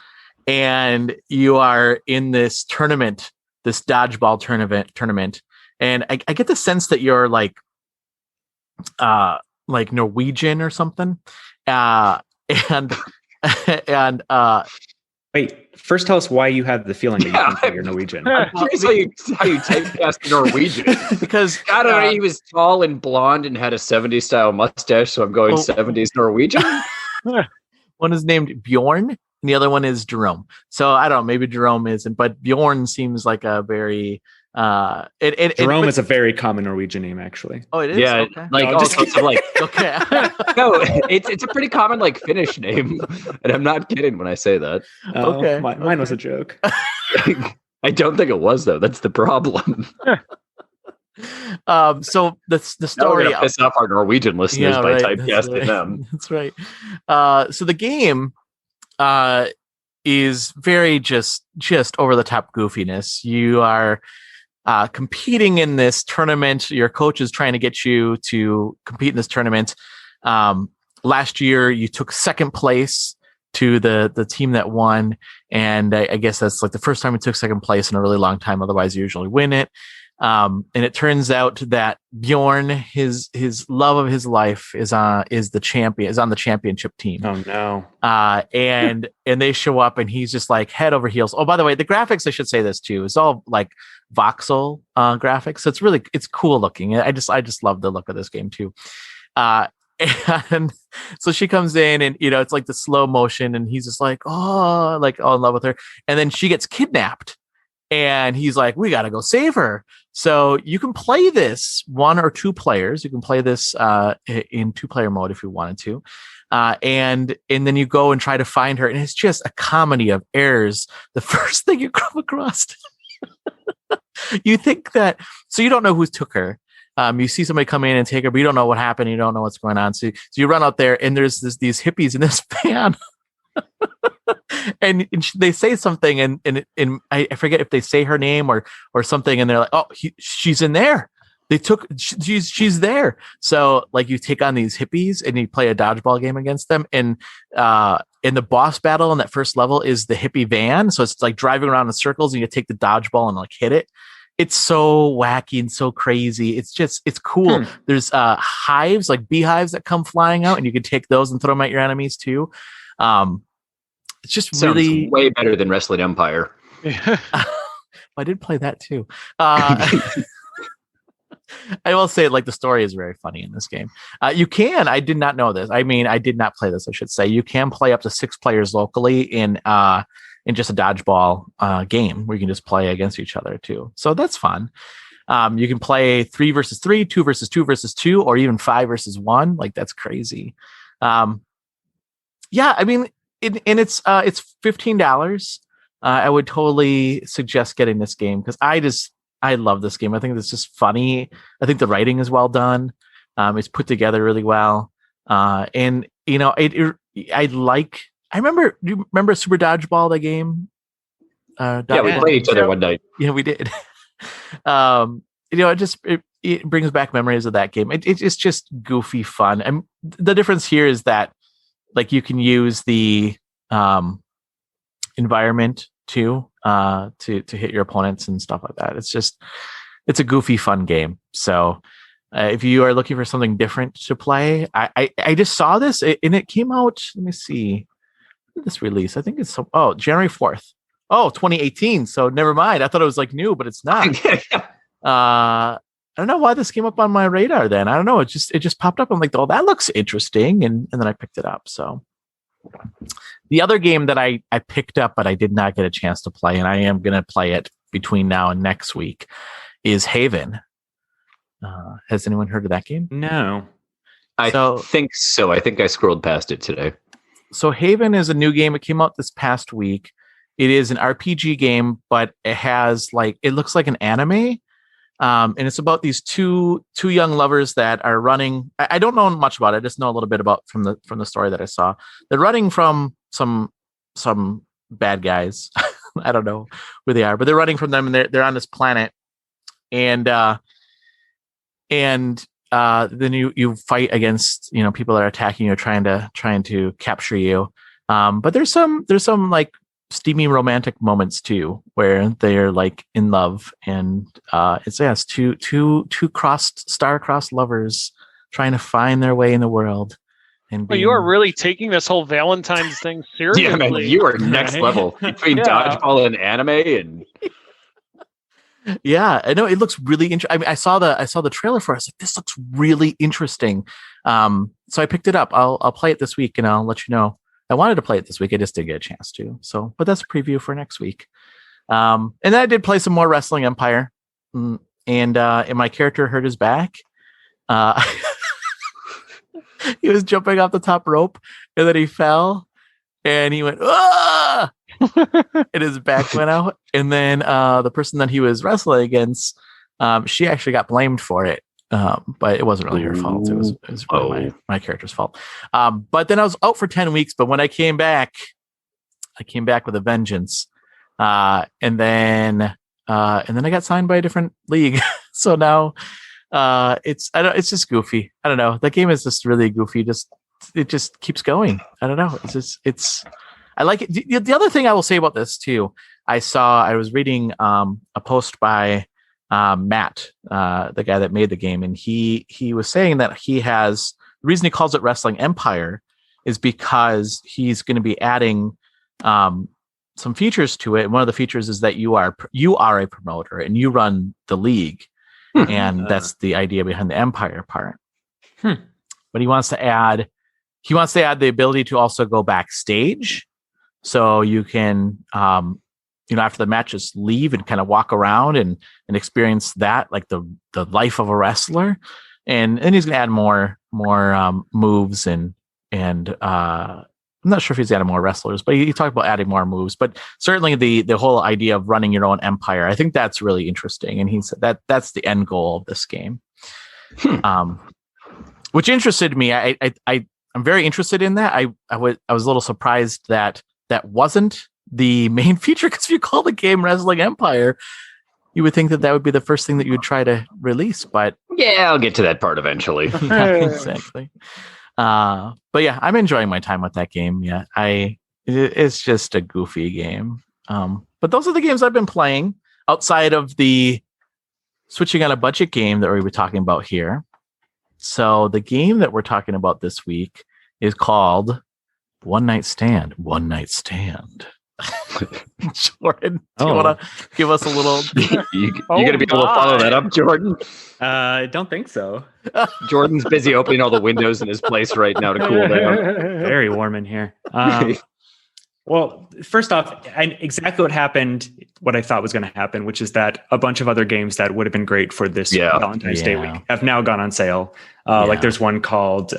[SPEAKER 1] and you are in this tournament, this dodgeball tournament. And I get the sense that you're like Norwegian or something. And
[SPEAKER 4] wait, first tell us why you have the feeling that you think you're Norwegian.
[SPEAKER 2] I'm curious how you typecast Norwegian.
[SPEAKER 1] Because
[SPEAKER 2] I don't know, he was tall and blonde and had a 70s style mustache, so I'm going 70s Norwegian.
[SPEAKER 1] One is named Bjorn, and the other one is Jerome. So I don't know, maybe Jerome isn't, but Bjorn seems like a very
[SPEAKER 4] Jerome is a very common Norwegian name, actually.
[SPEAKER 1] Oh, it is?
[SPEAKER 2] Yeah,
[SPEAKER 1] okay.
[SPEAKER 2] like all sorts of like.
[SPEAKER 1] Okay.
[SPEAKER 2] No, it's a pretty common like Finnish name, and I'm not kidding when I say that.
[SPEAKER 1] Okay.
[SPEAKER 4] Mine was a joke.
[SPEAKER 2] I don't think it was though. That's the problem.
[SPEAKER 1] So the story.
[SPEAKER 2] We're gonna piss off our Norwegian listeners by typecasting them.
[SPEAKER 1] That's right. So the game is very just over the top goofiness. You are competing in this tournament. Your coach is trying to get you to compete in this tournament. Last year, you took second place to the team that won, and I guess that's like the first time we took second place in a really long time. Otherwise, you usually win it. And it turns out that Bjorn, his love of his life, is on the championship team.
[SPEAKER 4] Oh no!
[SPEAKER 1] And they show up, and he's just like head over heels. Oh, by the way, the graphics, I should say this too, is all like voxel graphics. So it's cool looking. I just love the look of this game too. And so she comes in, and it's like the slow motion, and he's just like all in love with her, and then she gets kidnapped. And he's like, we got to go save her. So you can play this 1 or 2 players. You can play this in 2-player mode if you wanted to. And then you go and try to find her. And it's just a comedy of errors. The first thing you come across, you think that, so you don't know who took her. You see somebody come in and take her, but you don't know what happened. You don't know what's going on. So you run out there, and there's these hippies in this van. and they say something, and I forget if they say her name or something, and they're like, "Oh, she's in there. She's there." So like you take on these hippies and you play a dodgeball game against them, and in the boss battle in that first level is the hippie van. So it's like driving around in circles, and you take the dodgeball and like hit it. It's so wacky and so crazy. It's cool. There's hives, like beehives, that come flying out, and you can take those and throw them at your enemies too. It's just
[SPEAKER 2] Sounds
[SPEAKER 1] really
[SPEAKER 2] way better than Wrestling Empire.
[SPEAKER 1] I did play that too. I will say, like, the story is very funny in this game. You can, I did not know this. I did not play this, I should say. You can play up to 6 players locally in just a dodgeball game where you can just play against each other too. So that's fun. You can play 3 versus 3, 2 versus 2 versus 2, or even 5 versus 1. Like, that's crazy. It's $15. I would totally suggest getting this game because I love this game. I think it's just funny. I think the writing is well done. It's put together really well. And I remember. Do you remember Super Dodgeball, the game?
[SPEAKER 2] Yeah, we played each other one night.
[SPEAKER 1] Yeah, we did. It brings back memories of that game. It's just goofy fun. And the difference here is that like you can use the environment too to hit your opponents and stuff like that. It's a goofy fun game. So if you are looking for something different to play, I just saw this and it came out. Let me see this release. I think it's January 4th. 2018. So never mind. I thought it was like new, but it's not. I don't know why this came up on my radar then. I don't know. It just popped up. I'm like, oh, that looks interesting. And then I picked it up. So the other game that I picked up, but I did not get a chance to play, and I am going to play it between now and next week, is Haven. Has anyone heard of that game?
[SPEAKER 4] No.
[SPEAKER 2] I think so. I think I scrolled past it today.
[SPEAKER 1] So Haven is a new game. It came out this past week. It is an RPG game, but it has it looks like an anime. And it's about these two young lovers that are running. I don't know much about it. I just know a little bit about from the story that I saw. They're running from some bad guys. I don't know who they are, but they're running from them, and they're on this planet. And then you fight against people that are attacking you, trying to capture you. But there's some like steamy romantic moments too, where they're like in love, and it's two star-crossed lovers trying to find their way in the world. And
[SPEAKER 3] you are really taking this whole Valentine's thing seriously.
[SPEAKER 2] Yeah, man, you are next level between dodgeball and anime, and
[SPEAKER 1] yeah, I know it looks really interesting. I mean, I saw the trailer for it. I was like, this looks really interesting. So I picked it up. I'll play it this week, and I'll let you know. I wanted to play it this week. I just didn't get a chance to. So, but that's a preview for next week. And then I did play some more Wrestling Empire, and my character hurt his back. He was jumping off the top rope, and then he fell, and he went, "Ah!" and his back went out. And then the person that he was wrestling against, she actually got blamed for it. But it wasn't really her fault. It was really my character's fault. But then I was out for 10 weeks. But when I came back with a vengeance. And then I got signed by a different league. So now it's just goofy. I don't know. That game is just really goofy. It just keeps going. I don't know. I like it. The other thing I will say about this too, I was reading a post by Matt, the guy that made the game, and he was saying that the reason he calls it Wrestling Empire is because he's going to be adding some features to it. And one of the features is that you are a promoter and you run the league, and that's the idea behind the Empire part. But he wants to add the ability to also go backstage, so you can after the match, just leave and kind of walk around and experience that, like the life of a wrestler. And he's going to add more moves and I'm not sure if he's adding more wrestlers, but he talked about adding more moves. But certainly the whole idea of running your own empire, I think that's really interesting. And he said that's the end goal of this game, which interested me. I'm very interested in that. I was a little surprised that wasn't the main feature, because if you call the game Wrestling Empire, you would think that would be the first thing that you would try to release. But
[SPEAKER 2] yeah, I'll get to that part eventually.
[SPEAKER 1] Exactly. But yeah, I'm enjoying my time with that game. Yeah, it's just a goofy game. But those are the games I've been playing outside of the switching on a budget game that we were talking about here. So the game that we're talking about this week is called One Night Stand. One Night Stand. Jordan, do you want to give us a little?
[SPEAKER 2] you going to be able to follow that up, Jordan?
[SPEAKER 4] I don't think so.
[SPEAKER 2] Jordan's busy opening all the windows in his place right now to cool down.
[SPEAKER 4] Very warm in here. Well, first off, exactly what I thought was going to happen, which is that a bunch of other games that would have been great for this Valentine's Day week have now gone on sale. Like there's one called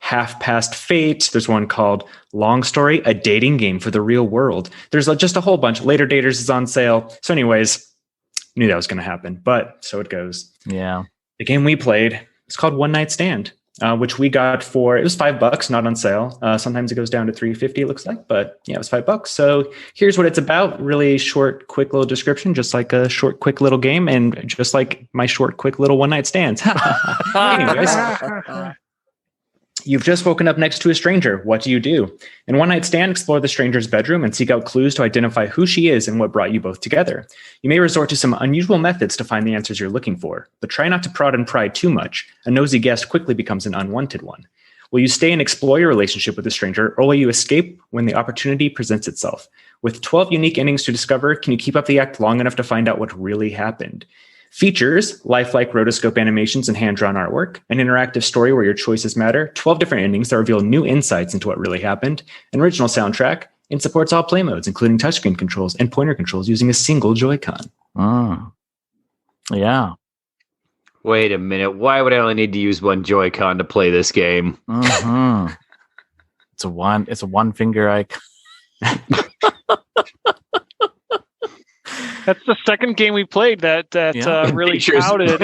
[SPEAKER 4] Half Past Fate. There's one called Long Story, a dating game for the real world. There's just a whole bunch. Later Daters is on sale. So anyways, knew that was going to happen, but so it goes.
[SPEAKER 1] Yeah.
[SPEAKER 4] The game we played is called One Night Stand. which we got it was $5, not on sale. Sometimes it goes down to $3.50, it looks like, but yeah, it was $5. So here's what it's about. Really short, quick little description, just like a short, quick little game, and just like my short, quick little one night stands. Anyways. You've just woken up next to a stranger. What do you do? In one night stand, explore the stranger's bedroom and seek out clues to identify who she is and what brought you both together. You may resort to some unusual methods to find the answers you're looking for, but try not to prod and pry too much. A nosy guest quickly becomes an unwanted one. Will you stay and explore your relationship with the stranger, or will you escape when the opportunity presents itself? With 12 unique endings to discover, can you keep up the act long enough to find out what really happened? Features lifelike rotoscope animations and hand-drawn artwork, an interactive story where your choices matter, 12 different endings that reveal new insights into what really happened, an original soundtrack, and supports all play modes, including touchscreen controls and pointer controls using a single Joy-Con.
[SPEAKER 1] Oh. Yeah.
[SPEAKER 2] Wait a minute. Why would I only need to use one Joy-Con to play this game?
[SPEAKER 1] Mm-hmm. It's a one finger icon.
[SPEAKER 3] That's the second game we played that really touted.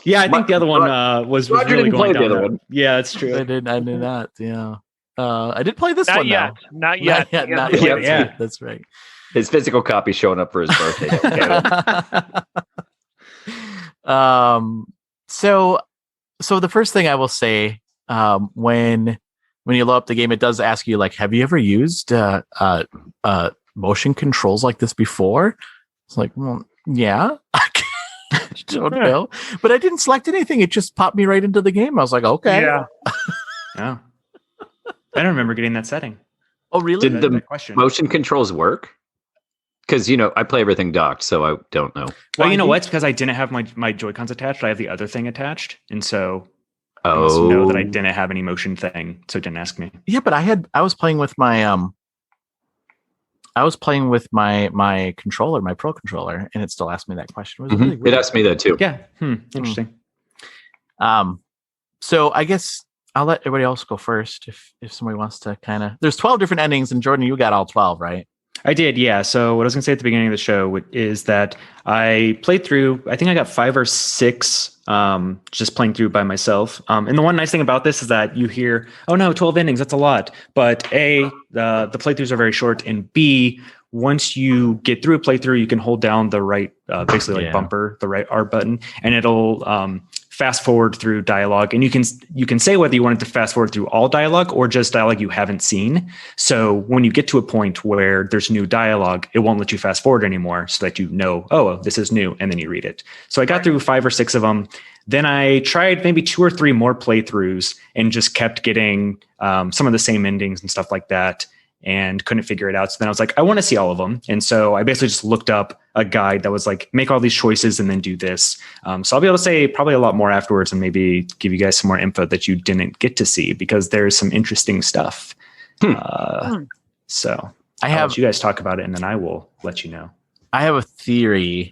[SPEAKER 4] Yeah, I think the other one was
[SPEAKER 2] Roger
[SPEAKER 4] really
[SPEAKER 2] didn't play
[SPEAKER 4] going
[SPEAKER 2] the
[SPEAKER 4] down
[SPEAKER 2] other one.
[SPEAKER 4] Yeah, it's true.
[SPEAKER 1] I did not. Yeah. I did play this
[SPEAKER 3] Not
[SPEAKER 1] one
[SPEAKER 3] yet.
[SPEAKER 1] though.
[SPEAKER 3] Not yet.
[SPEAKER 1] Not yet.
[SPEAKER 4] Yeah.
[SPEAKER 1] That's right.
[SPEAKER 2] His physical copy showing up for his birthday.
[SPEAKER 1] So the first thing I will say, when you load up the game, it does ask you, like, have you ever used motion controls like this before? It's like, well, yeah. I don't know, but I didn't select anything. It just popped me right into the game. I was like, okay.
[SPEAKER 3] Yeah.
[SPEAKER 4] Yeah. I don't remember getting that setting.
[SPEAKER 1] Oh, really?
[SPEAKER 2] Did the motion controls work? Because, I play everything docked, so I don't know.
[SPEAKER 4] Well, you know what? It's because I didn't have my Joy-Cons attached. I have the other thing attached. And so I must know that I didn't have any motion thing, so it didn't ask me.
[SPEAKER 1] Yeah, but I was playing with my my controller, my Pro controller, and it still asked me that question. It was really weird.
[SPEAKER 2] It asked me that too.
[SPEAKER 4] Yeah. Interesting.
[SPEAKER 1] So I guess I'll let everybody else go first if somebody wants to kind of. There's 12 different endings, and Jordan, you got all 12, right?
[SPEAKER 4] I did, yeah. So what I was going to say at the beginning of the show is that I played through, I think I got 5 or 6 just playing through by myself. And the one nice thing about this is that you hear, oh no, 12 endings, that's a lot. But A, the playthroughs are very short, and B, once you get through a playthrough, you can hold down the right, basically bumper, the right R button, and it'll fast forward through dialogue. And you can say whether you want it to fast forward through all dialogue or just dialogue you haven't seen. So when you get to a point where there's new dialogue, it won't let you fast forward anymore, so that you know, oh, this is new, and then you read it. So I got through 5 or 6 of them. Then I tried maybe 2 or 3 more playthroughs and just kept getting some of the same endings and stuff like that, and couldn't figure it out. So then I was like, I want to see all of them. And so I basically just looked up a guide that was like, make all these choices and then do this. So I'll be able to say probably a lot more afterwards and maybe give you guys some more info that you didn't get to see, because there's some interesting stuff. So I'll let you guys talk about it, and then I will let you know.
[SPEAKER 1] I have a theory,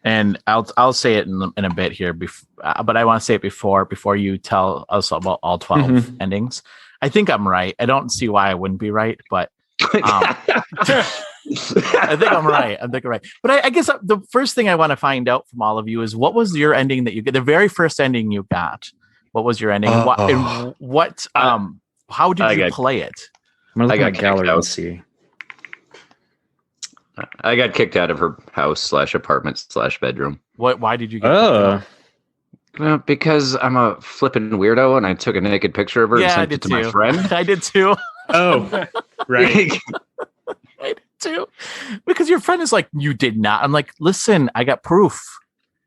[SPEAKER 1] and I'll say it in a bit here, but I want to say it before you tell us about all 12 endings. I think I'm right. I don't see why I wouldn't be right, but I think I'm right. But I guess the first thing I want to find out from all of you is, what was your ending that you get? The very first ending you got. What was your ending? What? How did you play it?
[SPEAKER 4] I'm gonna look at my gallery and see.
[SPEAKER 2] I got kicked out of her house / apartment / bedroom.
[SPEAKER 1] What? Why did you get kicked out?
[SPEAKER 2] Well, because I'm a flipping weirdo, and I took a naked picture of her and sent it to my friend.
[SPEAKER 1] I did too.
[SPEAKER 4] Oh, right.
[SPEAKER 1] I did too. Because your friend is like, you did not. I'm like, listen, I got proof.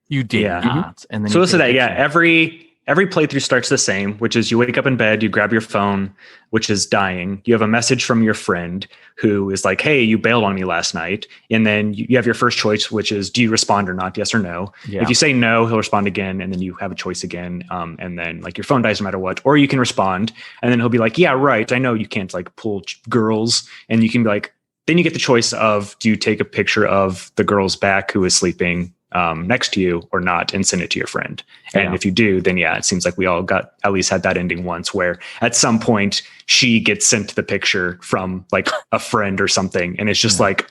[SPEAKER 1] You did not. And then
[SPEAKER 4] so listen to that. Yeah, every playthrough starts the same, which is you wake up in bed, you grab your phone, which is dying. You have a message from your friend who is like, hey, you bailed on me last night. And then you have your first choice, which is, do you respond or not? Yes or no. Yeah. If you say no, he'll respond again. And then you have a choice again. And then like your phone dies no matter what, or you can respond. And then he'll be like, yeah, right. I know you can't like pull girls. And you can be like, then you get the choice of, do you take a picture of the girl's back who is sleeping next to you or not, and send it to your friend. And if you do, then it seems like we all at least had that ending once, where at some point she gets sent the picture from like a friend or something, and it's just like,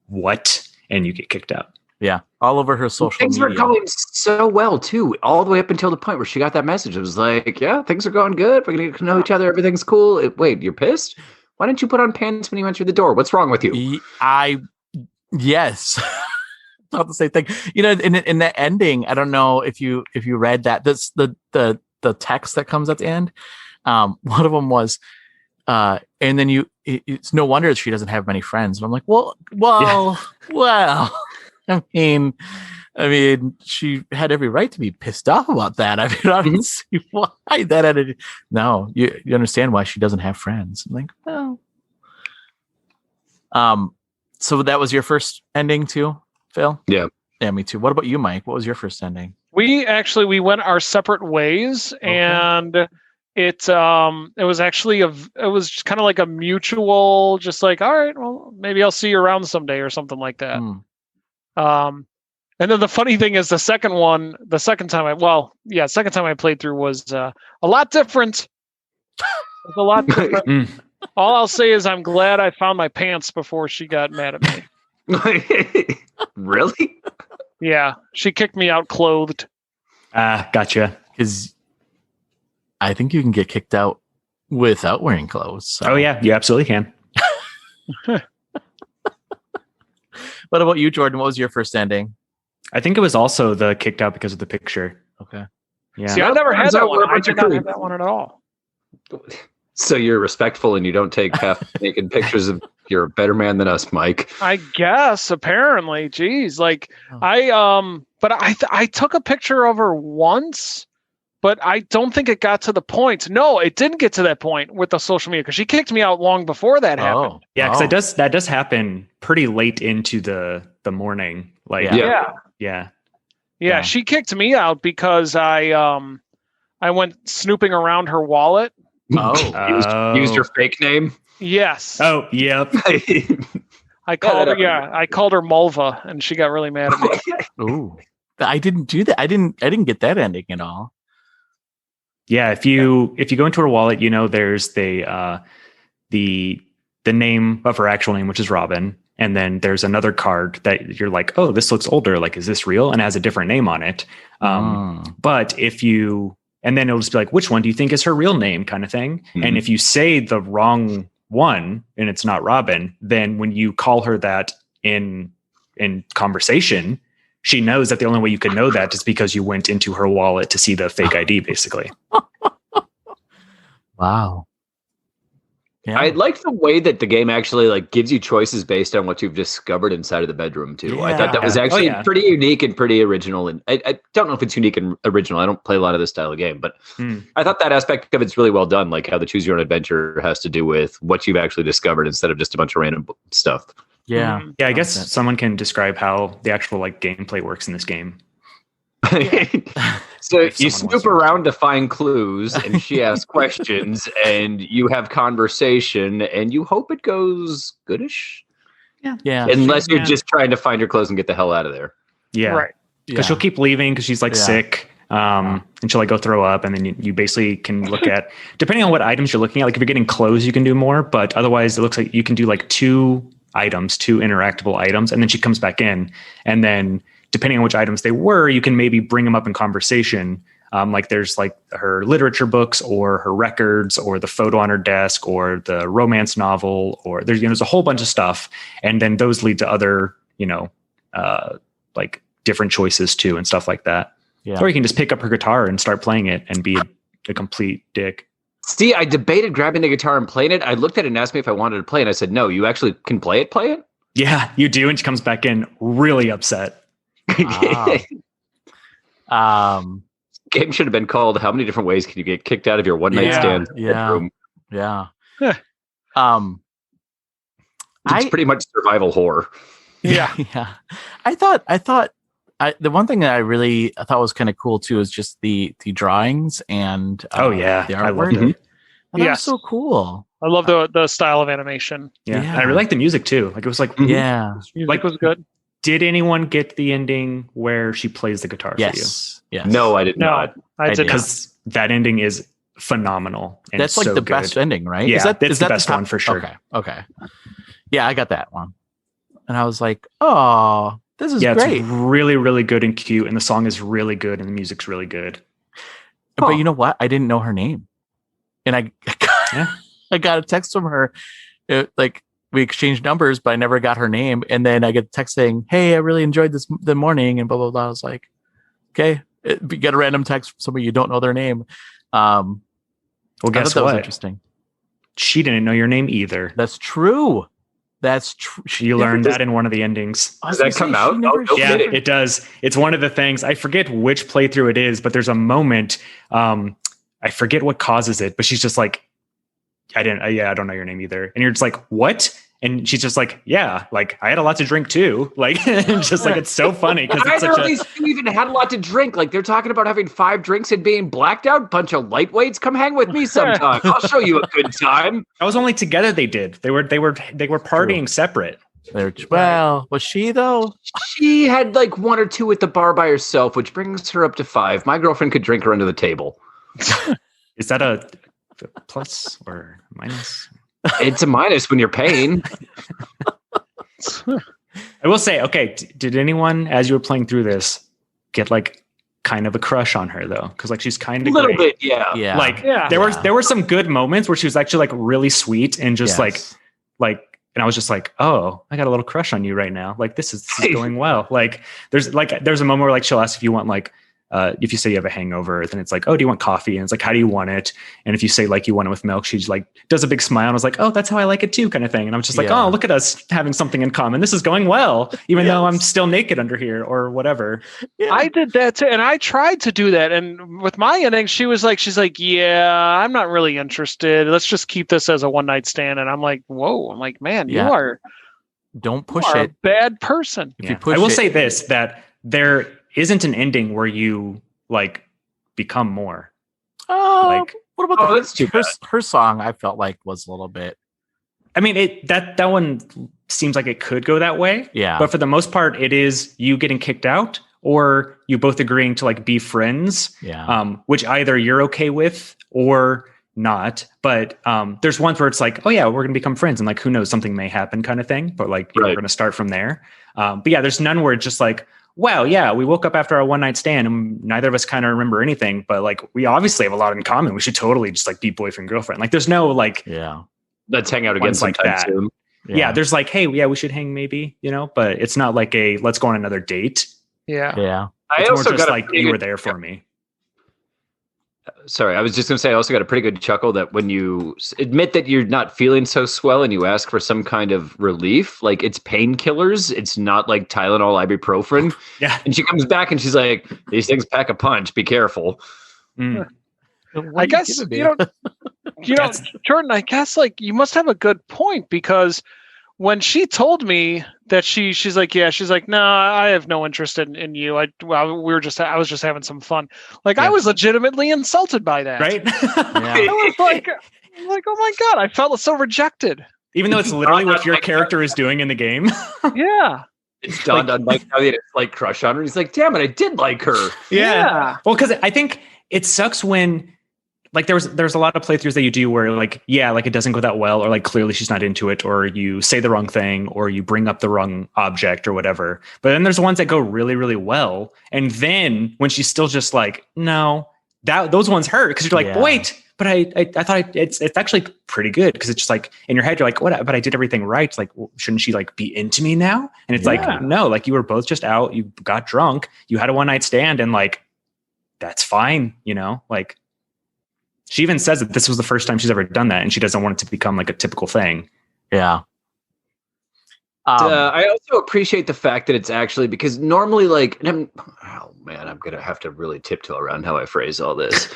[SPEAKER 4] what? And you get kicked out.
[SPEAKER 1] Yeah, all over her social
[SPEAKER 2] things
[SPEAKER 1] media.
[SPEAKER 2] Things were going so well, too, all the way up until the point where she got that message. It was like, yeah, things are going good. We're going to know each other. Everything's cool. Wait, you're pissed? Why didn't you put on pants when you went through the door? What's wrong with you?
[SPEAKER 1] Yes. Not the same thing. You know, in the ending, I don't know if you read that. This the text that comes at the end. One of them was, and then it's no wonder she doesn't have many friends. And I'm like, well. I mean, she had every right to be pissed off about that. I mean, I don't see why that had. No, you understand why she doesn't have friends. I'm like, well. So that was your first ending too, Phil?
[SPEAKER 2] Yeah,
[SPEAKER 1] me too. What about you, Mike? What was your first ending?
[SPEAKER 3] We went our separate ways, and it was actually it was kind of like a mutual, just like, all right, well, maybe I'll see you around someday or something like that. And then the funny thing is, the second time I played through was a lot different. It was a lot different. All I'll say is I'm glad I found my pants before she got mad at me.
[SPEAKER 2] Really?
[SPEAKER 3] Yeah, she kicked me out clothed.
[SPEAKER 4] Gotcha.
[SPEAKER 1] Because I think you can get kicked out without wearing clothes. So.
[SPEAKER 4] Oh yeah, you absolutely can.
[SPEAKER 1] What about you, Jordan? What was your first ending?
[SPEAKER 4] I think it was also the kicked out because of the picture.
[SPEAKER 1] Okay.
[SPEAKER 4] Yeah.
[SPEAKER 3] See, I never had that one. I did not have that one at all.
[SPEAKER 2] So you're respectful and you don't take half-naked pictures of. You're a better man than us, Mike.
[SPEAKER 3] I guess apparently. Jeez, like but I took a picture of her once, but I don't think it got to the point. No, it didn't get to that point with the social media because she kicked me out long before that happened.
[SPEAKER 4] Yeah, because that does happen pretty late into the morning. Like
[SPEAKER 3] yeah. She kicked me out because I went snooping around her wallet.
[SPEAKER 2] Used your fake name.
[SPEAKER 3] Yes.
[SPEAKER 4] Oh, yep.
[SPEAKER 3] I called her Mulva, and she got really mad at me.
[SPEAKER 1] Ooh, I didn't do that. I didn't get that ending at all.
[SPEAKER 4] Yeah, if you go into her wallet, you know there's the name of her actual name, which is Robin, and then there's another card that you're like, oh, this looks older. Like, is this real? And it has a different name on it. But and then it'll just be like, which one do you think is her real name, kind of thing. Mm-hmm. And if you say the wrong one and it's not Robin, then when you call her that in conversation, she knows that the only way you can know that is because you went into her wallet to see the fake ID, basically.
[SPEAKER 1] Wow. Yeah.
[SPEAKER 2] I like the way that the game actually like gives you choices based on what you've discovered inside of the bedroom too. Yeah. I thought that was actually pretty unique and pretty original. And I don't know if it's unique and original. I don't play a lot of this style of game, but I thought that aspect of it's really well done. Like how the choose your own adventure has to do with what you've actually discovered instead of just a bunch of random stuff.
[SPEAKER 1] Yeah.
[SPEAKER 4] Yeah. I guess someone can describe how the actual like gameplay works in this game.
[SPEAKER 2] So you snoop around to find clues and she asks questions and you have conversation and you hope it goes goodish.
[SPEAKER 1] Yeah.
[SPEAKER 2] Unless you're just trying to find your clothes and get the hell out of there.
[SPEAKER 4] Yeah.
[SPEAKER 3] Right.
[SPEAKER 4] Because she'll keep leaving because she's like sick. And she'll like go throw up. And then you basically can look at, depending on what items you're looking at, like if you're getting clothes, you can do more. But otherwise, it looks like you can do like two interactable items. And then she comes back in. And then depending on which items they were, you can maybe bring them up in conversation. Like there's like her literature books or her records or the photo on her desk or the romance novel, or there's a whole bunch of stuff. And then those lead to other, like different choices too and stuff like that. Yeah. Or you can just pick up her guitar and start playing it and be a complete dick.
[SPEAKER 2] See, I debated grabbing the guitar and playing it. I looked at it and asked me if I wanted to play it. And I said, no, you actually can play it?
[SPEAKER 4] Yeah, you do. And she comes back in really upset.
[SPEAKER 2] Game should have been called "How many different ways can you get kicked out of your one night stand bedroom?"
[SPEAKER 1] Yeah.
[SPEAKER 2] It's pretty much survival horror.
[SPEAKER 1] Yeah. I thought the one thing that I thought was kind of cool too is just the drawings and the artwork.
[SPEAKER 4] I love it.
[SPEAKER 1] That was so cool.
[SPEAKER 3] I love the style of animation.
[SPEAKER 4] Yeah. And I really like the music too. Like it was like
[SPEAKER 3] music was good.
[SPEAKER 4] Did anyone get the ending where she plays the guitar for you?
[SPEAKER 1] Yes.
[SPEAKER 2] No, I did not.
[SPEAKER 3] I did
[SPEAKER 4] because that ending is phenomenal. And
[SPEAKER 1] that's like
[SPEAKER 4] so
[SPEAKER 1] the
[SPEAKER 4] good.
[SPEAKER 1] best ending, right?
[SPEAKER 4] Yeah,
[SPEAKER 1] is that
[SPEAKER 4] the best one for sure.
[SPEAKER 1] Okay. Yeah, I got that one. And I was like, oh, This is great.
[SPEAKER 4] It's really, really good and cute, and the song is really good, and the music's really good.
[SPEAKER 1] But you know what? I didn't know her name, and I got a text from her. We exchanged numbers, but I never got her name. And then I get a text saying, "Hey, I really enjoyed the morning," and blah blah blah. I was like, "Okay." You get a random text from somebody you don't know their name.
[SPEAKER 4] Well, guess what?
[SPEAKER 1] That was interesting.
[SPEAKER 4] She didn't know your name either.
[SPEAKER 1] That's true. That's true.
[SPEAKER 4] She learned that in one of the endings.
[SPEAKER 2] Does that come out?
[SPEAKER 4] Yeah, it does. It's one of the things. I forget which playthrough it is, but there's a moment. I forget what causes it, but she's just like, I don't know your name either. And you're just like, what? And she's just like, yeah, like I had a lot to drink too. Like, just like, it's so funny.
[SPEAKER 2] Neither of these two even had a lot to drink. Like they're talking about having 5 drinks and being blacked out. Bunch of lightweights. Come hang with me sometime. I'll show you a good time.
[SPEAKER 4] That was only together they did. They were partying separate.
[SPEAKER 1] Well, was she though?
[SPEAKER 2] She had like 1 or 2 at the bar by herself, which brings her up to 5. My girlfriend could drink her under the table.
[SPEAKER 4] Is that a plus or minus?
[SPEAKER 2] It's a minus when you're paying.
[SPEAKER 4] I will say, okay, did anyone, as you were playing through this, get like kind of a crush on her though? Because like she's kind of
[SPEAKER 2] a little bit, yeah.
[SPEAKER 4] Like there were some good moments where she was actually like really sweet and just like, and I was just like, oh, I got a little crush on you right now. Like this is going well. Like there's a moment where like she'll ask if you want like. If you say you have a hangover, then it's like, oh, do you want coffee? And it's like, how do you want it? And if you say like you want it with milk, she's like, does a big smile. And I was like, oh, that's how I like it too, kind of thing. And I'm just like, oh, look at us having something in common. This is going well, even though I'm still naked under here or whatever.
[SPEAKER 3] Yeah. I did that too. And I tried to do that. And with my ending, she's like, yeah, I'm not really interested. Let's just keep this as a one night stand. And I'm like, whoa, I'm like, man,
[SPEAKER 1] don't push
[SPEAKER 3] it.
[SPEAKER 1] A
[SPEAKER 3] bad person.
[SPEAKER 1] If you push
[SPEAKER 4] I will say this, that there isn't an ending where you like become more.
[SPEAKER 1] Like what about
[SPEAKER 2] her
[SPEAKER 1] song? I felt like was a little bit.
[SPEAKER 4] I mean, that one seems like it could go that way.
[SPEAKER 1] Yeah,
[SPEAKER 4] but for the most part, it is you getting kicked out or you both agreeing to like be friends.
[SPEAKER 1] Yeah,
[SPEAKER 4] which either you're okay with or not. But there's ones where it's like, oh yeah, we're gonna become friends, and like who knows, something may happen, kind of thing. But like we're gonna start from there. But yeah, there's none where it's just like, wow, yeah, we woke up after our one night stand and neither of us kind of remember anything, but like we obviously have a lot in common. We should totally just like be boyfriend, girlfriend. Like there's no like,
[SPEAKER 2] let's hang out again
[SPEAKER 4] like that.
[SPEAKER 2] Soon.
[SPEAKER 4] Yeah, there's like, hey, yeah, we should hang maybe, but it's not like a let's go on another date.
[SPEAKER 1] Yeah.
[SPEAKER 4] It's more just like you were there for me.
[SPEAKER 2] Sorry, I was just going to say I also got a pretty good chuckle that when you admit that you're not feeling so swell and you ask for some kind of relief, like it's painkillers. It's not like Tylenol, ibuprofen.
[SPEAKER 4] Yeah.
[SPEAKER 2] And she comes back and she's like, these things pack a punch. Be careful.
[SPEAKER 3] I guess, Jordan, I guess like you must have a good point because when she told me that she's like, no, I have no interest in you. I was just having some fun. Like I was legitimately insulted by that.
[SPEAKER 4] Right.
[SPEAKER 3] I was like, oh my God, I felt so rejected.
[SPEAKER 4] Even though it's literally what your character is doing in the game.
[SPEAKER 3] Yeah.
[SPEAKER 2] It's dawned on Mike now that it's like crush on her. He's like, damn it, I did like her.
[SPEAKER 4] Yeah. Well, because I think it sucks when like there's a lot of playthroughs that you do where like, yeah, like it doesn't go that well, or like clearly she's not into it, or you say the wrong thing, or you bring up the wrong object or whatever. But then there's ones that go really, really well. And then when she's still just like, no, those ones hurt because you're like, wait, but I thought it's actually pretty good, because it's just like in your head you're like, what? But I did everything right. It's like, well, shouldn't she like be into me now? And it's like, no, like you were both just out, you got drunk, you had a one night stand, and like that's fine, like. She even says that this was the first time she's ever done that, and she doesn't want it to become like a typical thing.
[SPEAKER 1] Yeah.
[SPEAKER 2] I also appreciate the fact that it's actually, because normally like, I'm going to have to really tiptoe around how I phrase all this.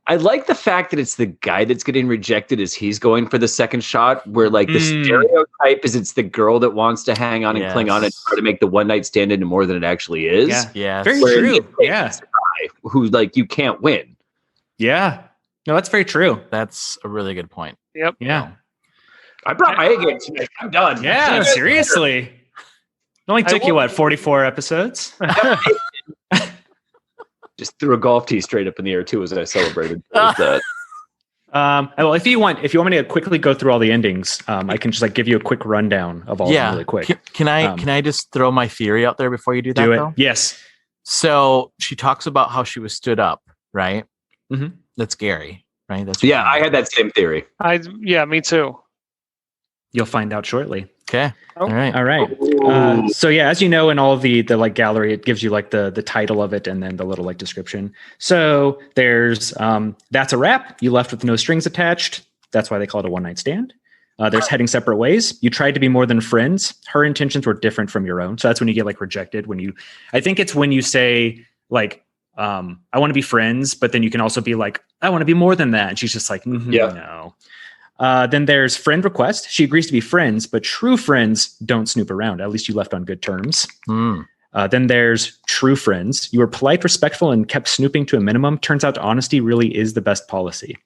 [SPEAKER 2] I like the fact that it's the guy that's getting rejected as he's going for the second shot, where like the stereotype is it's the girl that wants to hang on and cling on and try to make the one night stand into more than it actually is.
[SPEAKER 1] Yeah.
[SPEAKER 4] Very true. Yeah.
[SPEAKER 2] Who like, you can't win.
[SPEAKER 4] Yeah. No, that's very true.
[SPEAKER 1] That's a really good point.
[SPEAKER 3] Yep.
[SPEAKER 4] Yeah.
[SPEAKER 2] I brought my A game tonight. I'm done.
[SPEAKER 4] Yeah, seriously. It only took you, 44 episodes?
[SPEAKER 2] Just threw a golf tee straight up in the air, too, as I celebrated. That.
[SPEAKER 4] Well, if you want me to quickly go through all the endings, I can just like give you a quick rundown of all of them really quick.
[SPEAKER 1] Can I just throw my theory out there before you do that?
[SPEAKER 4] Do it.
[SPEAKER 1] Though?
[SPEAKER 4] Yes.
[SPEAKER 1] So she talks about how she was stood up, right?
[SPEAKER 4] Mm-hmm.
[SPEAKER 1] That's Gary, right? That's
[SPEAKER 2] I had that same theory.
[SPEAKER 3] Me too.
[SPEAKER 4] You'll find out shortly.
[SPEAKER 1] Okay.
[SPEAKER 3] Oh.
[SPEAKER 1] All right.
[SPEAKER 4] So yeah, as you know, in all of the like gallery, it gives you like the title of it and then the little like description. So there's that's a wrap. You left with no strings attached. That's why they call it a one night stand. There's heading separate ways. You tried to be more than friends. Her intentions were different from your own. So that's when you get like rejected. I think it's when you say like, I want to be friends, but then you can also be like, I want to be more than that. And she's just like, no. Then there's friend request. She agrees to be friends, but true friends don't snoop around. At least you left on good terms. Then there's true friends. You were polite, respectful, and kept snooping to a minimum. Turns out honesty really is the best policy.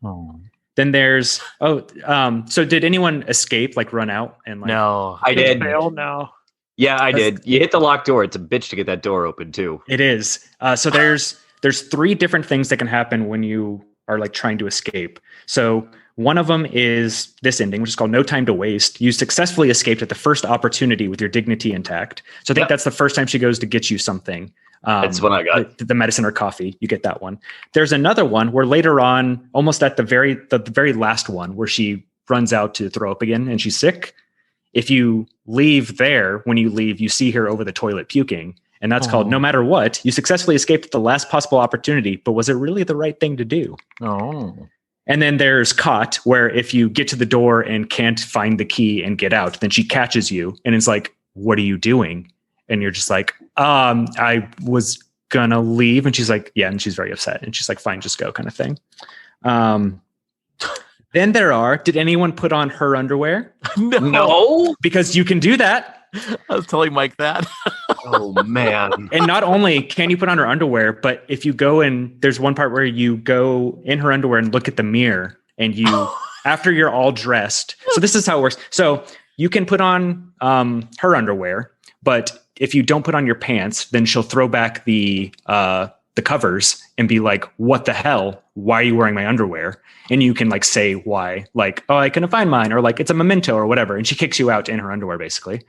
[SPEAKER 1] Oh.
[SPEAKER 4] Then there's, so did anyone escape, like run out? And like,
[SPEAKER 1] No,
[SPEAKER 2] I did.
[SPEAKER 3] Fail? No.
[SPEAKER 2] Yeah, I did. You hit the locked door. It's a bitch to get that door open too.
[SPEAKER 4] It is. So there's 3 different things that can happen when you are like trying to escape. So one of them is this ending, which is called No Time to Waste. You successfully escaped at the first opportunity with your dignity intact. So I think that's the first time she goes to get you something.
[SPEAKER 2] That's what I got.
[SPEAKER 4] The medicine or coffee. You get that one. There's another one where later on, almost at the very last one, where she runs out to throw up again and she's sick. If you leave there, when you leave, you see her over the toilet puking. And that's called No Matter What. You successfully escaped at the last possible opportunity, but was it really the right thing to do?
[SPEAKER 1] Oh.
[SPEAKER 4] And then there's Caught, where if you get to the door and can't find the key and get out, then she catches you and it's like, what are you doing? And you're just like, I was gonna leave. And she's like, yeah. And she's very upset. And she's like, fine, just go, kind of thing. Then did anyone put on her underwear?
[SPEAKER 2] No.
[SPEAKER 4] Because you can do that.
[SPEAKER 1] I was telling Mike that.
[SPEAKER 2] Oh, man.
[SPEAKER 4] And not only can you put on her underwear, but if you go in, there's one part where you go in her underwear and look at the mirror and you, after you're all dressed. So this is how it works. So you can put on her underwear, but if you don't put on your pants, then she'll throw back the covers and be like, what the hell? Why are you wearing my underwear? And you can like say why, like, oh, I couldn't find mine, or like it's a memento or whatever. And she kicks you out in her underwear, basically.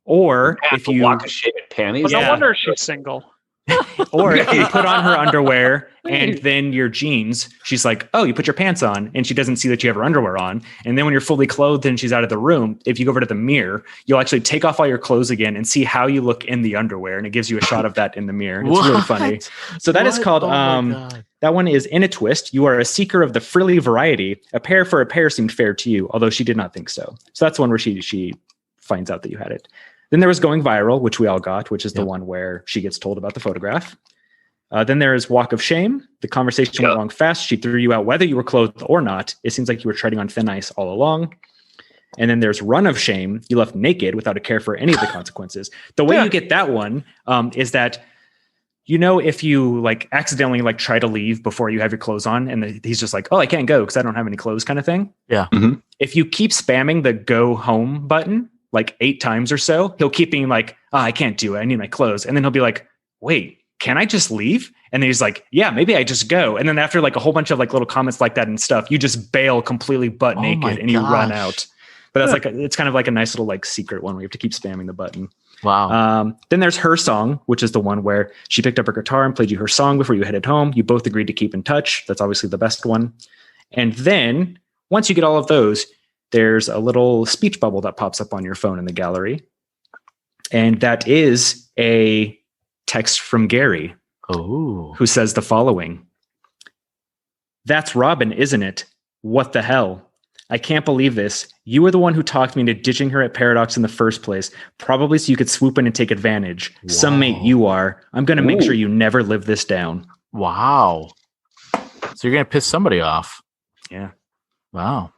[SPEAKER 4] Or if you
[SPEAKER 2] walk a shit panties.
[SPEAKER 3] No wonder she's single.
[SPEAKER 4] Or if you put on her underwear and then your jeans, she's like, oh, you put your pants on, and she doesn't see that you have her underwear on. And then when you're fully clothed and she's out of the room, if you go over to the mirror, you'll actually take off all your clothes again and see how you look in the underwear. And it gives you a shot of that in the mirror. It's really funny. So that is called, that one is In a Twist. You are a seeker of the frilly variety. A pair for a pair seemed fair to you, although she did not think so. So that's one where she finds out that you had it. Then there was Going Viral, which we all got, which is the one where she gets told about the photograph. Then there is Walk of Shame. The conversation went wrong fast. She threw you out whether you were clothed or not. It seems like you were treading on thin ice all along. And then there's Run of Shame. You left naked without a care for any of the consequences. The way you get that one is that, you know, if you like accidentally like try to leave before you have your clothes on and he's just like, oh, I can't go because I don't have any clothes kind of thing.
[SPEAKER 1] Yeah.
[SPEAKER 2] Mm-hmm.
[SPEAKER 4] If you keep spamming the go home button like 8 times or so, he'll keep being like, oh, I can't do it. I need my clothes. And then he'll be like, wait, can I just leave? And then he's like, yeah, maybe I just go. And then after like a whole bunch of like little comments like that and stuff, you just bail completely butt naked and you run out. But that's like, it's kind of like a nice little like secret one where you have to keep spamming the button.
[SPEAKER 1] Wow.
[SPEAKER 4] Then there's Her Song, which is the one where she picked up her guitar and played you her song before you headed home. You both agreed to keep in touch. That's obviously the best one. And then once you get all of those, there's a little speech bubble that pops up on your phone in the gallery. And that is a text from Gary, who says the following. That's Robin, isn't it? What the hell? I can't believe this. You were the one who talked me into ditching her at Paradox in the first place, probably so you could swoop in and take advantage. Wow. Some mate you are. I'm going to make sure you never live this down.
[SPEAKER 1] Wow. So you're going to piss somebody off.
[SPEAKER 4] Yeah.
[SPEAKER 1] Wow.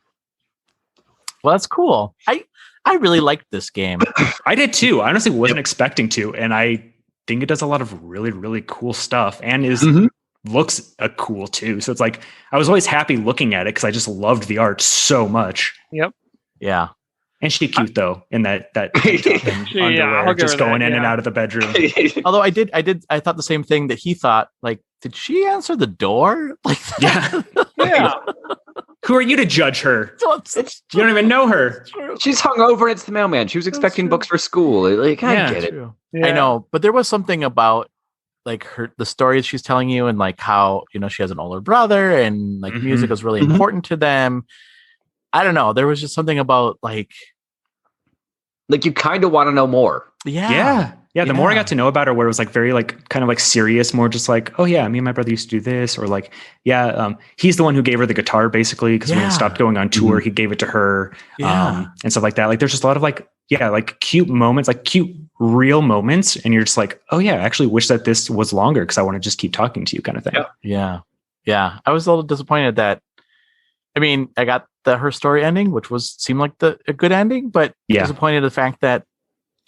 [SPEAKER 1] Well, that's cool. I really liked this game.
[SPEAKER 4] I did too. I honestly wasn't expecting to. And I think it does a lot of really, really cool stuff and looks cool too. So it's like, I was always happy looking at it because I just loved the art so much.
[SPEAKER 3] Yep.
[SPEAKER 1] Yeah.
[SPEAKER 4] And she's cute though in that underwear, just going in and out of the bedroom.
[SPEAKER 1] Although I thought the same thing that he thought, like, did she answer the door? Like,
[SPEAKER 4] yeah.
[SPEAKER 3] Yeah.
[SPEAKER 4] Who are you to judge her? You don't even know her.
[SPEAKER 2] She's hungover and it's the mailman. She was expecting books for school. Like, I get it.
[SPEAKER 1] Yeah. I know, but there was something about like the stories she's telling you and like how, she has an older brother and like music is really important to them. I don't know. There was just something about like
[SPEAKER 2] you kind of want to know more.
[SPEAKER 4] Yeah. The more I got to know about her, where it was like very like kind of like serious, more just like, oh yeah, me and my brother used to do this, or like, he's the one who gave her the guitar basically because when he stopped going on tour, he gave it to her, and stuff like that. Like, there's just a lot of like cute moments, like cute real moments, and you're just like, oh yeah, I actually wish that this was longer because I want to just keep talking to you, kind of thing.
[SPEAKER 1] Yeah. I was a little disappointed that, I mean, I got her story ending, which seemed like a good ending, but disappointed the fact that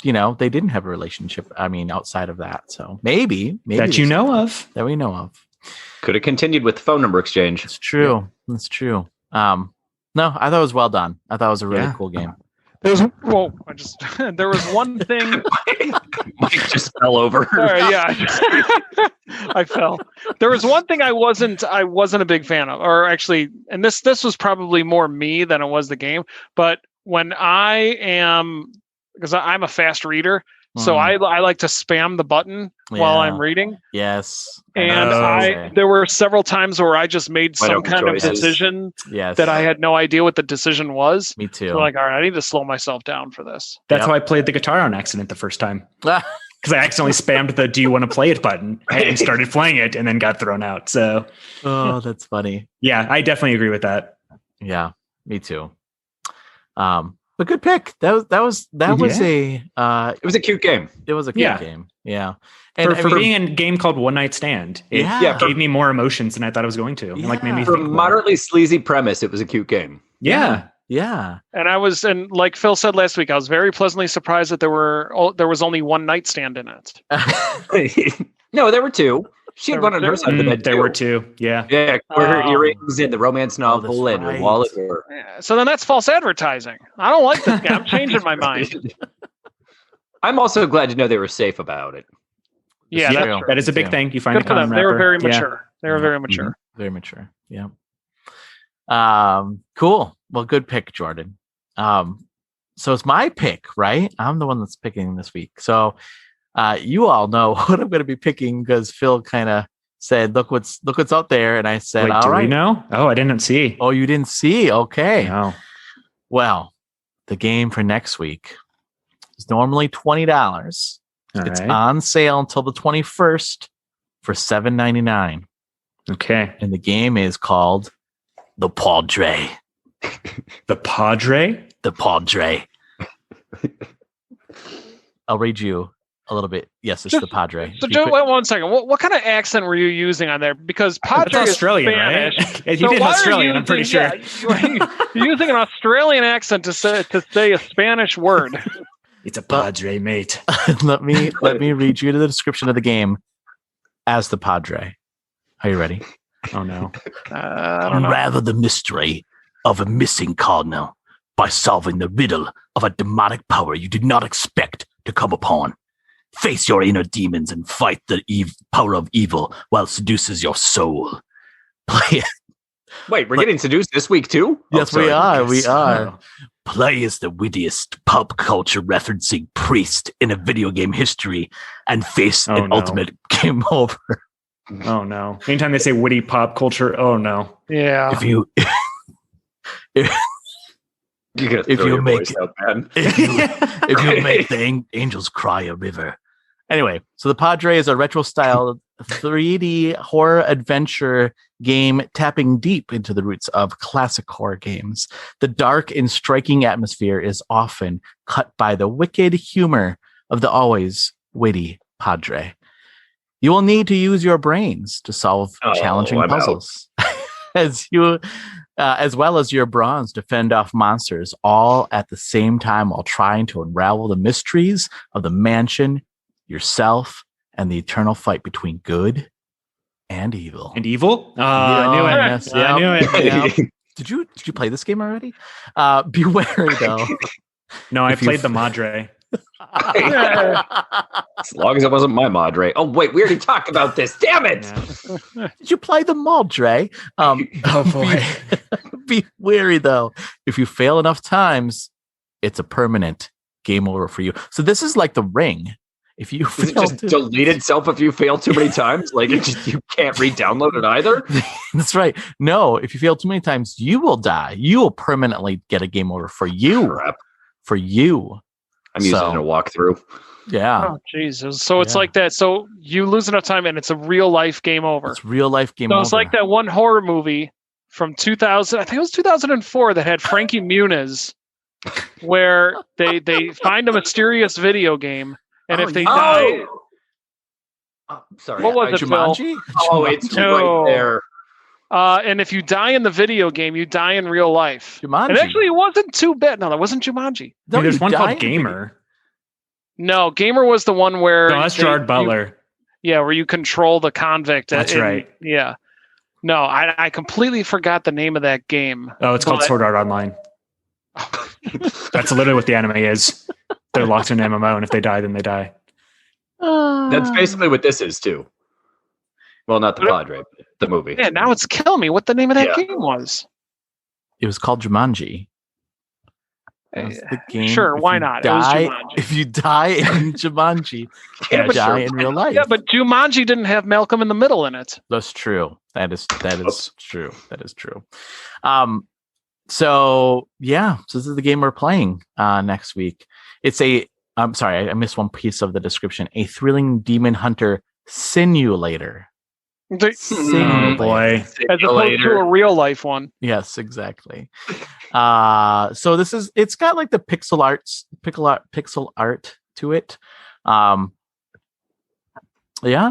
[SPEAKER 1] they didn't have a relationship. I mean, outside of that. So maybe
[SPEAKER 4] that we know of.
[SPEAKER 2] Could have continued with the phone number exchange.
[SPEAKER 1] It's true. Yeah. It's true. No, I thought it was well done. I thought it was a really cool game.
[SPEAKER 3] There was one thing.
[SPEAKER 2] Mike just fell over.
[SPEAKER 3] I fell. There was one thing I wasn't a big fan of, or actually, and this was probably more me than it was the game. But when because I'm a fast reader, so I like to spam the button while I'm reading.
[SPEAKER 1] Yes.
[SPEAKER 3] And there were several times where I just made some kind of decision that I had no idea what the decision was.
[SPEAKER 1] Me too.
[SPEAKER 3] So like, all right, I need to slow myself down for this.
[SPEAKER 4] That's how I played the guitar on accident the first time. Because I accidentally spammed the "Do you want to play it" button and started playing it, and then got thrown out. So,
[SPEAKER 1] that's funny.
[SPEAKER 4] Yeah, I definitely agree with that.
[SPEAKER 1] Yeah, me too. But good pick. That was a.
[SPEAKER 2] It was a cute game.
[SPEAKER 1] It was a cute game. Yeah,
[SPEAKER 4] and for being a game called One Night Stand, it gave me more emotions than I thought it was going to. And like made me think.
[SPEAKER 2] Moderately sleazy premise. It was a cute game.
[SPEAKER 1] Yeah.
[SPEAKER 3] And like Phil said last week, I was very pleasantly surprised that there was only one nightstand in it.
[SPEAKER 2] No, there were two. She had one on her side of the bed.
[SPEAKER 4] There were two. Yeah.
[SPEAKER 2] Yeah. Where her earrings and the romance novel and her wallet were.
[SPEAKER 3] Yeah, so then that's false advertising. I don't like this guy. I'm changing my mind.
[SPEAKER 2] I'm also glad to know they were safe about it.
[SPEAKER 3] Yeah,
[SPEAKER 4] that is a big thing. You find
[SPEAKER 3] good for them. They were very mature. They were very mature.
[SPEAKER 1] Very mature. Yeah. Cool. Well, good pick, Jordan. So it's my pick, right? I'm the one that's picking this week. So you all know what I'm going to be picking because Phil kind of said, look what's out there. And I said,
[SPEAKER 4] all right. Do we know? Oh, I didn't see.
[SPEAKER 1] Oh, you didn't see? Okay.
[SPEAKER 4] No.
[SPEAKER 1] Well, the game for next week is normally $20. It's on sale until the 21st for $7.99.
[SPEAKER 4] Okay.
[SPEAKER 1] And the game is called The Padre.
[SPEAKER 4] The Padre?
[SPEAKER 1] The Padre. I'll read you a little bit. Yes, it's the Padre.
[SPEAKER 3] So, Joe, wait 1 second. What kind of accent were you using on there? Because Padre is
[SPEAKER 4] Australian,
[SPEAKER 3] Spanish.
[SPEAKER 4] Right? You did Australian, I'm pretty sure.
[SPEAKER 3] You're using an Australian accent to say a Spanish word.
[SPEAKER 4] It's a Padre, mate.
[SPEAKER 1] let me read you the description of the game as the Padre. Are you ready?
[SPEAKER 4] Oh no.
[SPEAKER 1] Unravel the mystery of a missing cardinal by solving the riddle of a demonic power you did not expect to come upon. Face your inner demons and fight the power of evil while it seduces your soul. Play it.
[SPEAKER 2] Wait, we're getting seduced this week too?
[SPEAKER 1] Yes, we are. We are. Play as the wittiest pop culture referencing priest in a video game history and face an ultimate game over.
[SPEAKER 4] Oh no. Anytime they say witty pop culture, oh no.
[SPEAKER 3] Yeah.
[SPEAKER 1] If you make the angels cry a river. Anyway, so the Padre is a retro style 3D horror adventure game tapping deep into the roots of classic horror games. The dark and striking atmosphere is often cut by the wicked humor of the always witty Padre. You will need to use your brains to solve challenging puzzles, as well as your bronze to fend off monsters, all at the same time while trying to unravel the mysteries of the mansion, yourself, and the eternal fight between good and evil.
[SPEAKER 4] And evil? I knew it.
[SPEAKER 1] Yes,
[SPEAKER 4] I knew it.
[SPEAKER 1] Yep. Did you play this game already? Be wary though.
[SPEAKER 4] No, I played the Madre.
[SPEAKER 2] As long as it wasn't my mod, Ray. Oh, wait, we already talked about this. Damn it.
[SPEAKER 1] Yeah. Did you play them all, Dre?
[SPEAKER 4] Oh, boy.
[SPEAKER 1] Be wary, though. If you fail enough times, it's a permanent game over for you. So this is like the Ring. If you
[SPEAKER 2] Does it just delete itself if you fail too many times? Like you can't re-download it either?
[SPEAKER 1] That's right. No, if you fail too many times, you will die. You will permanently get a game over for you.
[SPEAKER 2] Crap.
[SPEAKER 1] For you.
[SPEAKER 2] I'm using a walkthrough.
[SPEAKER 1] Yeah.
[SPEAKER 3] Oh, Jesus. So it's like that. So you lose enough time and it's a real life game over.
[SPEAKER 1] It's real life game over.
[SPEAKER 3] So it's like that one horror movie from 2000, I think it was 2004, that had Frankie Muniz, where they find a mysterious video game. And if they die,
[SPEAKER 2] sorry,
[SPEAKER 3] what was it,
[SPEAKER 1] Jumanji?
[SPEAKER 2] Oh, it's right there.
[SPEAKER 3] And if you die in the video game, you die in real life.
[SPEAKER 1] Jumanji.
[SPEAKER 3] And actually, it wasn't too bad. No, that wasn't Jumanji.
[SPEAKER 1] No,
[SPEAKER 4] there's one called Gamer.
[SPEAKER 3] No, Gamer was the one where
[SPEAKER 4] that's Gerard Butler.
[SPEAKER 3] Where you control the convict.
[SPEAKER 4] That's right.
[SPEAKER 3] Yeah. No, I completely forgot the name of that game.
[SPEAKER 4] Oh, it's called Sword Art Online. That's literally what the anime is. They're locked in an MMO, and if they die, then they die.
[SPEAKER 2] That's basically what this is, too. Well, not the Padre, but the movie.
[SPEAKER 3] Yeah, now it's killing me what the name of that game was.
[SPEAKER 1] It was called Jumanji. The game.
[SPEAKER 3] Sure, why not? It was Jumanji.
[SPEAKER 1] If you die in Jumanji, you die in real life.
[SPEAKER 3] Yeah, but Jumanji didn't have Malcolm in the Middle in it.
[SPEAKER 1] That's true. That is true. That is true. So this is the game we're playing next week. It's I'm sorry, I missed one piece of the description. A thrilling demon hunter simulator.
[SPEAKER 3] Oh boy. As opposed to a real life one.
[SPEAKER 1] Yes, exactly. So it's got like the pixel art to it.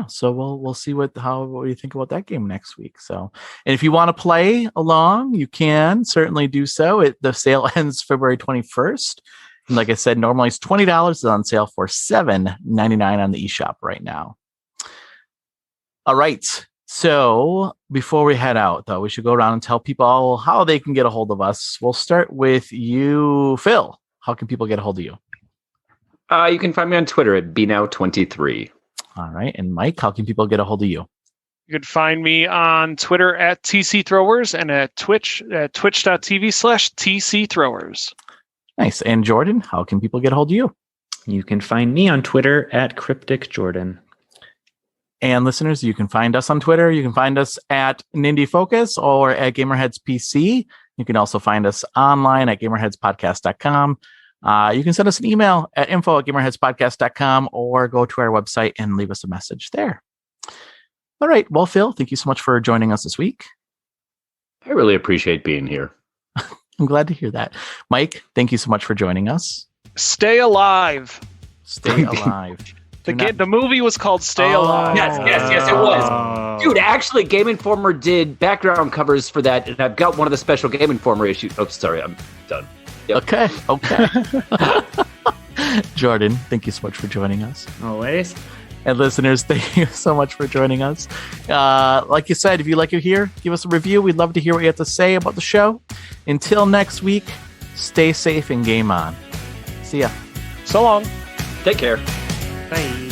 [SPEAKER 1] So we'll see what you think about that game next week. So, and if you want to play along, you can certainly do so. The sale ends February 21st. And like I said, normally it's $20. It's on sale for $7.99 on the eShop right now. All right. So before we head out, though, we should go around and tell people how they can get a hold of us. We'll start with you, Phil. How can people get a hold of you?
[SPEAKER 2] You can find me on Twitter at bnow23.
[SPEAKER 1] All right. And Mike, how can people get a hold of you?
[SPEAKER 3] You can find me on Twitter at TCThrowers and at Twitch at twitch.tv/TCThrowers.
[SPEAKER 1] Nice. And Jordan, how can people get a hold of you?
[SPEAKER 4] You can find me on Twitter at CrypticJordan.
[SPEAKER 1] And listeners, you can find us on Twitter. You can find us at Nindie Focus or at Gamerheads PC. You can also find us online at gamerheadspodcast.com. You can send us an email at info@gamerheadspodcast.com or go to our website and leave us a message there. All right. Well, Phil, thank you so much for joining us this week.
[SPEAKER 2] I really appreciate being here.
[SPEAKER 1] I'm glad to hear that. Mike, thank you so much for joining us.
[SPEAKER 3] Stay alive.
[SPEAKER 1] Stay alive.
[SPEAKER 3] The movie was called Stay Alive.
[SPEAKER 2] Yes, it was. Dude, actually, Game Informer did background covers for that, and I've got one of the special Game Informer issues. Oh, sorry, I'm done. Yep.
[SPEAKER 1] Okay. Jordan, thank you so much for joining us.
[SPEAKER 4] Always.
[SPEAKER 1] And listeners, thank you so much for joining us. Like you said, if you like it here, give us a review. We'd love to hear what you have to say about the show. Until next week, stay safe and game on. See ya.
[SPEAKER 3] So long.
[SPEAKER 2] Take care.
[SPEAKER 4] Bye.